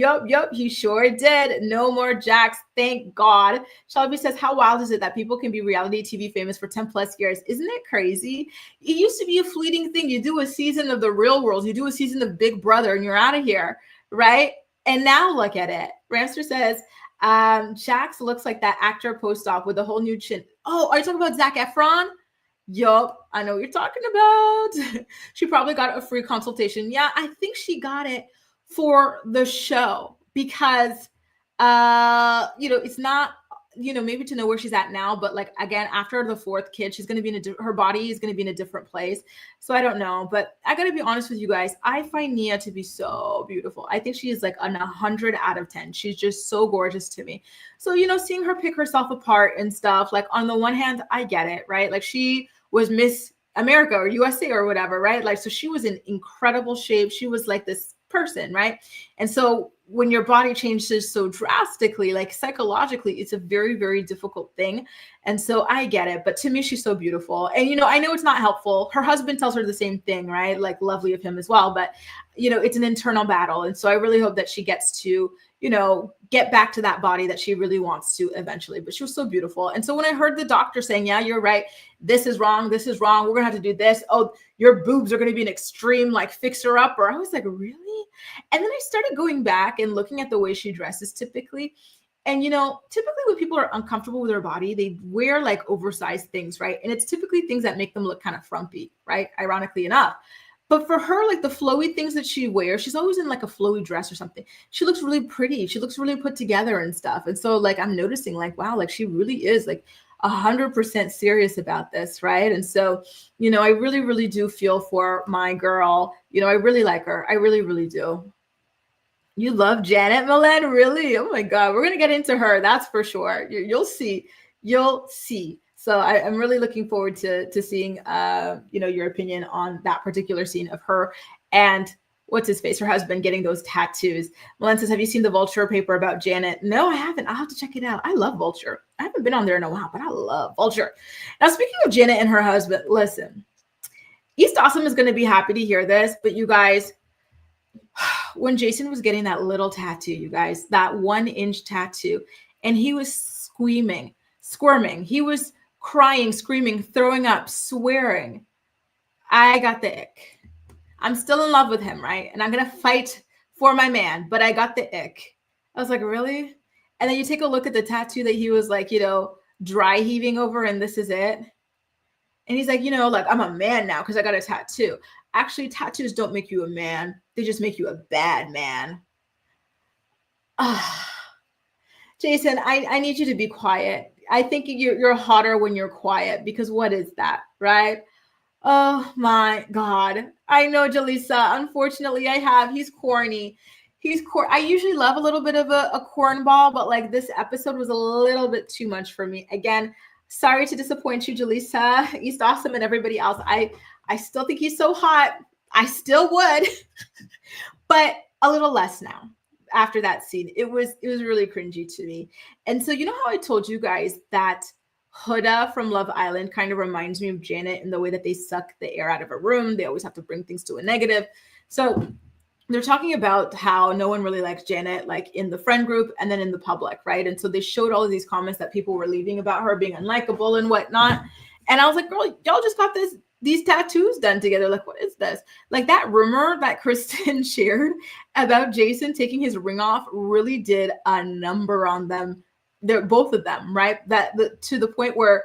Speaker 1: he sure did. No more Jax, thank God. Shelby says, how wild is it that people can be reality TV famous for 10 plus years? Isn't it crazy? It used to be a fleeting thing. You do a season of The Real World, you do a season of Big Brother, and you're out of here, right? And now look at it. Ramster says, Jax looks like that actor post-op with a whole new chin. Oh, are you talking about Zac Efron? Yup, I know what you're talking about. She probably got a free consultation. Yeah, I think she got it for the show because, it's not, maybe to know where she's at now, but like, again, after the 4th kid, she's going to be her body is going to be in a different place. So I don't know, but I got to be honest with you guys. I find Nia to be so beautiful. I think she is like an 100 out of 10. She's just so gorgeous to me. So, seeing her pick herself apart and stuff, like on the one hand, I get it, right? Like she was Miss America or USA or whatever, right? Like, so she was in incredible shape. She was like this person, right? And so when your body changes so drastically, like psychologically, it's a very, very difficult thing. And so I get it. But to me, she's so beautiful. And, I know it's not helpful. Her husband tells her the same thing, right? Like lovely of him as well. But, it's an internal battle. And so I really hope that she gets to, you know, get back to that body that she really wants to eventually. But she was so beautiful. And so when I heard the doctor saying, yeah, you're right, this is wrong, we're gonna have to do this, oh, your boobs are gonna be an extreme like fixer upper, I was like, really? And then I started going back and looking at the way she dresses typically. And, you know, typically when people are uncomfortable with their body, they wear like oversized things, right? And it's typically things that make them look kind of frumpy, right? Ironically enough. But for her, like the flowy things that she wears, she's always in like a flowy dress or something. She looks really pretty. She looks really put together and stuff. And so like, I'm noticing like, wow, like she really is like 100% serious about this, right? And so, you know, I really, really do feel for my girl. You know, I really like her. I really, really do. You love Janet Milan, really? Oh my God, we're gonna get into her. That's for sure. You'll see. You'll see. So I'm really looking forward to seeing, you know, your opinion on that particular scene of her and what's his face, her husband, getting those tattoos. Milan says, "Have you seen the Vulture paper about Janet?" No, I haven't. I'll have to check it out. I love Vulture. I haven't been on there in a while, but I love Vulture. Now, speaking of Janet and her husband, listen, East Awesome is going to be happy to hear this, but you guys. When Jason was getting that little tattoo, you guys, that 1-inch tattoo, and he was squirming, he was crying, screaming, throwing up, swearing, I got the ick. I'm still in love with him, right? And I'm going to fight for my man, but I got the ick. I was like, really? And then you take a look at the tattoo that he was like, you know, dry heaving over, and this is it. And he's like, you know, like, I'm a man now because I got a tattoo. Actually, tattoos don't make you a man. They just make you a bad man. Jason, I need you to be quiet. I think you're hotter when you're quiet, because what is that, right? Oh my God. I know, Jaleesa. Unfortunately, I have. He's corny. I usually love a little bit of a cornball, but like this episode was a little bit too much for me. Again, sorry to disappoint you, Jaleesa, East Awesome, and everybody else. I still think he's so hot. I still would, but a little less now after that scene. It was really cringy to me. And so, you know how I told you guys that Huda from Love Island kind of reminds me of Janet in the way that they suck the air out of a room. They always have to bring things to a negative. So they're talking about how no one really likes Janet, like in the friend group and then in the public, right? And so they showed all of these comments that people were leaving about her being unlikable and whatnot. And I was like, girl, y'all just got these tattoos done together. Like, what is this? Like that rumor that Kristen shared about Jason taking his ring off really did a number on them. They're both of them, right? To the point where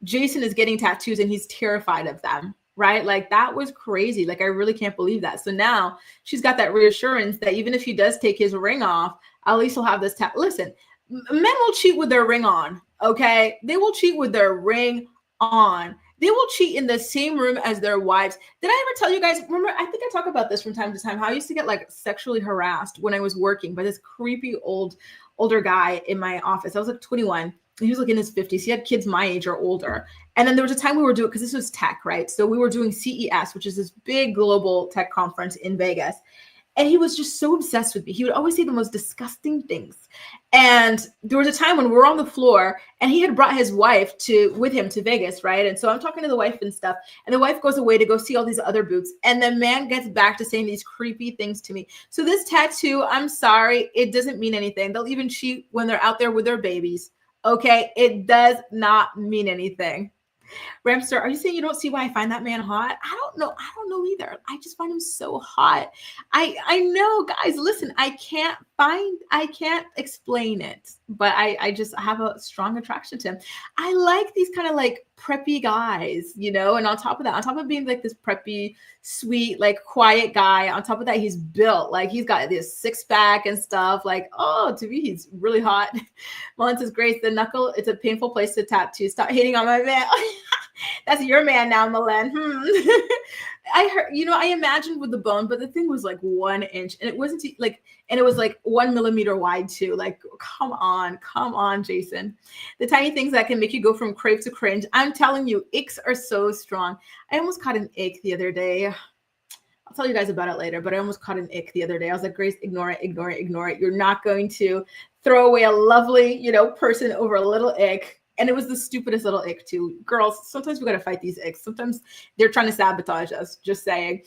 Speaker 1: Jason is getting tattoos and he's terrified of them, right? Like that was crazy. Like, I really can't believe that. So now she's got that reassurance that even if he does take his ring off, at least he'll have this Listen, men will cheat with their ring on, okay? They will cheat with their ring on. They will cheat in the same room as their wives. Did I ever tell you guys, remember, I think I talk about this from time to time, how I used to get like sexually harassed when I was working by this creepy older guy in my office. I was like 21 and he was like in his 50s. He had kids my age or older. And then there was a time we were doing, because this was tech, right? So we were doing CES, which is this big global tech conference in Vegas. And he was just so obsessed with me. He would always say the most disgusting things. And there was a time when we were on the floor and he had brought his wife with him to Vegas, right? And so I'm talking to the wife and stuff. And the wife goes away to go see all these other boots. And the man gets back to saying these creepy things to me. So this tattoo, I'm sorry, it doesn't mean anything. They'll even cheat when they're out there with their babies. Okay, it does not mean anything. Ramster, are you saying you don't see why I find that man hot? I don't know either. I just find him so hot. I know, guys, listen, I can't explain it, but I just have a strong attraction to him. I like these kind of like preppy guys, you know, and on top of being like this preppy, sweet, like quiet guy, on top of that, he's built, like he's got this 6-pack and stuff. Like, oh, to me, he's really hot. Mullen says, Grace, the knuckle, it's a painful place to tattoo. Stop hating on my man. That's your man now, Milan. I heard, you know, I imagined with the bone, but the thing was like 1 inch, and it wasn't like, and it was like 1 millimeter wide too. Like, come on, Jason. The tiny things that can make you go from crave to cringe. I'm telling you, icks are so strong. I almost caught an ick the other day. I'll tell you guys about it later, but I almost caught an ick the other day. I was like, Grace, ignore it. You're not going to throw away a lovely, you know, person over a little ick. And it was the stupidest little ick too. Girls, sometimes we got to fight these icks. Sometimes they're trying to sabotage us, just saying.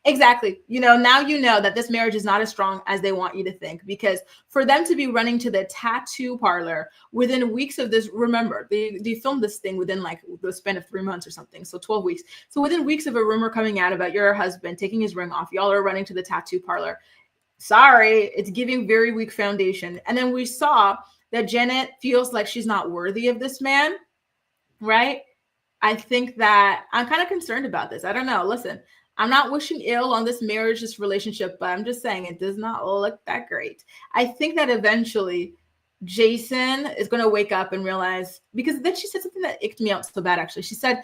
Speaker 1: Exactly. Now you know that this marriage is not as strong as they want you to think, because for them to be running to the tattoo parlor within weeks of this, remember, they filmed this thing within like the span of 3 months or something. So 12 weeks. So within weeks of a rumor coming out about your husband taking his ring off, y'all are running to the tattoo parlor. Sorry, it's giving very weak foundation. And then we saw that Janet feels like she's not worthy of this man, right? I think that I'm kind of concerned about this. I don't know. Listen, I'm not wishing ill on this marriage, this relationship, but I'm just saying it does not look that great. I think that eventually Jason is going to wake up and realize, because then she said something that icked me out so bad, actually. She said,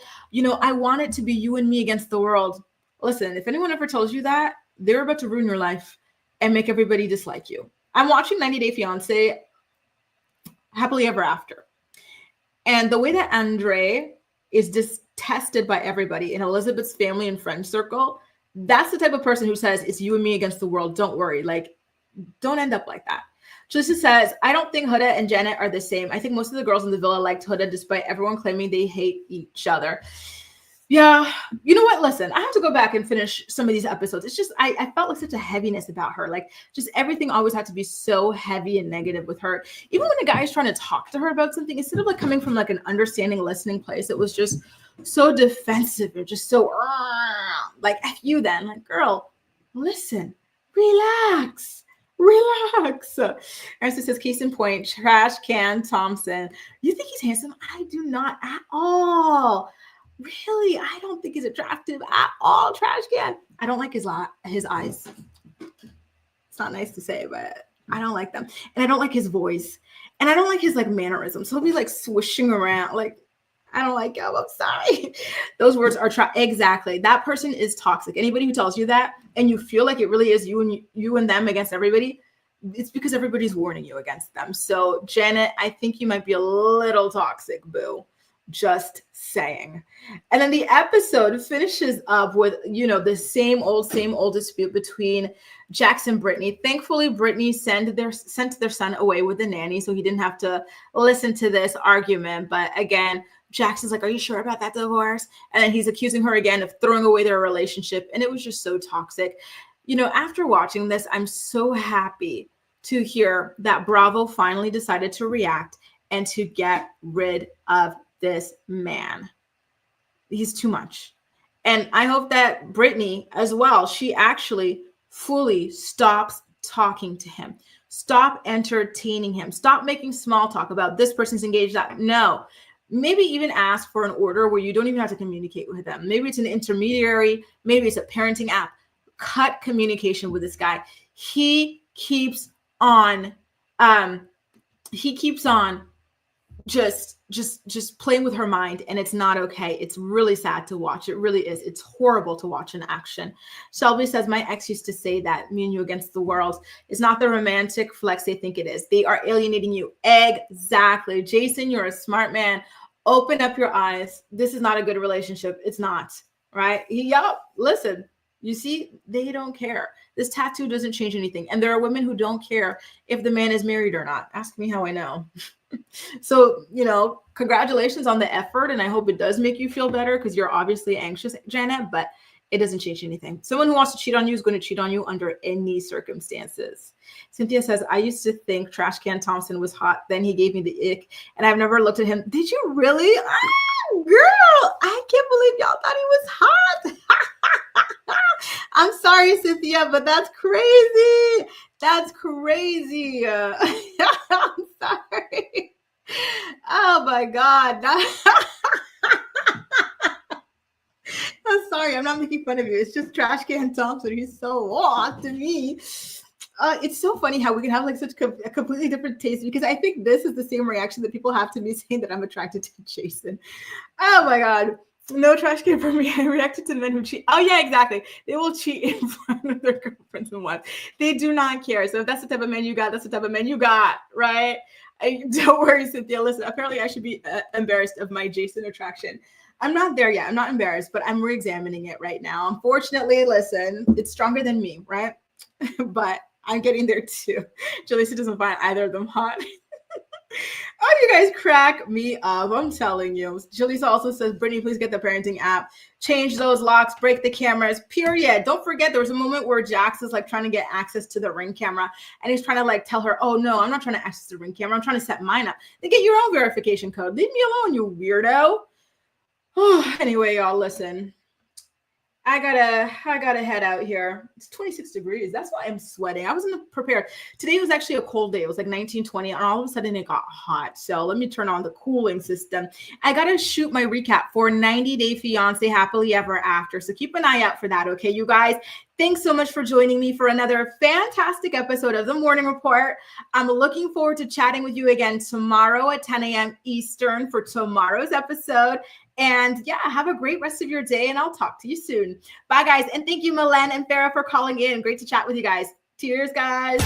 Speaker 1: I want it to be you and me against the world. Listen, if anyone ever tells you that, they're about to ruin your life and make everybody dislike you. I'm watching 90 Day Fiancé Happily Ever After. And the way that Andre is detested by everybody in Elizabeth's family and friend circle, that's the type of person who says, it's you and me against the world. Don't worry. Like, don't end up like that. Jalissa says, I don't think Huda and Janet are the same. I think most of the girls in the villa liked Huda despite everyone claiming they hate each other. Yeah. You know what? Listen, I have to go back and finish some of these episodes. It's just, I felt like such a heaviness about her. Like, just everything always had to be so heavy and negative with her. Even when a guy is trying to talk to her about something, instead of like coming from like an understanding, listening place, it was just so defensive and just so like, F you then. Like, girl, listen, relax. Arisa says, case in point, Trash Can Thompson. You think he's handsome? I do not at all. Really, I don't think he's attractive at all. Trash Can. I don't like his eyes. It's not nice to say, but I don't like them. And I don't like his voice. And I don't like his like mannerisms. He'll be like swishing around. Like, I don't like him. I'm sorry. Those words are exactly. That person is toxic. Anybody who tells you that and you feel like it really is you and them against everybody, it's because everybody's warning you against them. So Janet, I think you might be a little toxic, boo. Just saying. And then the episode finishes up with, the same old dispute between Jax and Brittany. Thankfully, Brittany sent their son away with the nanny, so he didn't have to listen to this argument. But again, Jax is like, are you sure about that divorce? And then he's accusing her again of throwing away their relationship. And it was just so toxic. After watching this, I'm so happy to hear that Bravo finally decided to react and to get rid of this man. He's too much. And I hope that Brittany as well, she actually fully stops talking to him. Stop entertaining him. Stop making small talk about this person's engaged. No. Maybe even ask for an order where you don't even have to communicate with them. Maybe it's an intermediary. Maybe it's a parenting app. Cut communication with this guy. He keeps on just playing with her mind, and it's not okay. It's really sad to watch. It really is. It's horrible to watch in action. Shelby says, my ex used to say that me and you against the world. It's not the romantic flex they think it is. They are alienating you. Exactly. Jason, you're a smart man. Open up your eyes. This is not a good relationship. It's not, right? Listen, you see, they don't care. This tattoo doesn't change anything. And there are women who don't care if the man is married or not. Ask me how I know. So, congratulations on the effort. And I hope it does make you feel better, because you're obviously anxious, Janet, but it doesn't change anything. Someone who wants to cheat on you is going to cheat on you under any circumstances. Cynthia says, I used to think Trash Can Thompson was hot. Then he gave me the ick, and I've never looked at him. Did you really? Girl, I can't believe y'all thought he was hot. I'm sorry, Cynthia, but that's crazy. That's crazy. I'm sorry. Oh my God. I'm sorry. I'm not making fun of you. It's just Trash Can Thompson. He's so hot to me. It's so funny how we can have like such a completely different taste, because I think this is the same reaction that people have to me saying that I'm attracted to Jason. Oh my God. No trash can for me. I reacted to the men who cheat. Oh yeah, exactly. They will cheat in front of their girlfriends and wives. They do not care. So if that's the type of man you got, that's the type of man you got, right? Don't worry, Cynthia. Listen, apparently I should be embarrassed of my Jason attraction. I'm not there yet. I'm not embarrassed, but I'm re-examining it right now. Unfortunately, listen, it's stronger than me, right? But I'm getting there too. Jalissa doesn't find either of them hot. Oh, you guys crack me up. I'm telling you. Jalisa also says, Brittany, please get the parenting app. change those locks, break the cameras, period. Don't forget, there was a moment where Jax is like trying to get access to the Ring camera, and he's trying to like tell her, oh no, I'm not trying to access the Ring camera. I'm trying to set mine up. Then get your own verification code. Leave me alone, you weirdo. Anyway, y'all, listen. I gotta head out here. It's 26 degrees. That's why I'm sweating. I wasn't prepared. Today was actually a cold day. It was like 19, 20, and all of a sudden it got hot. So let me turn on the cooling system. I gotta shoot my recap for 90 Day Fiance Happily Ever After. So keep an eye out for that, okay, you guys? Thanks so much for joining me for another fantastic episode of The Morning Report. I'm looking forward to chatting with you again tomorrow at 10 a.m. Eastern for tomorrow's episode. And yeah, have a great rest of your day, and I'll talk to you soon. Bye, guys. And thank you, Milen and Farah, for calling in. Great to chat with you guys. Cheers, guys.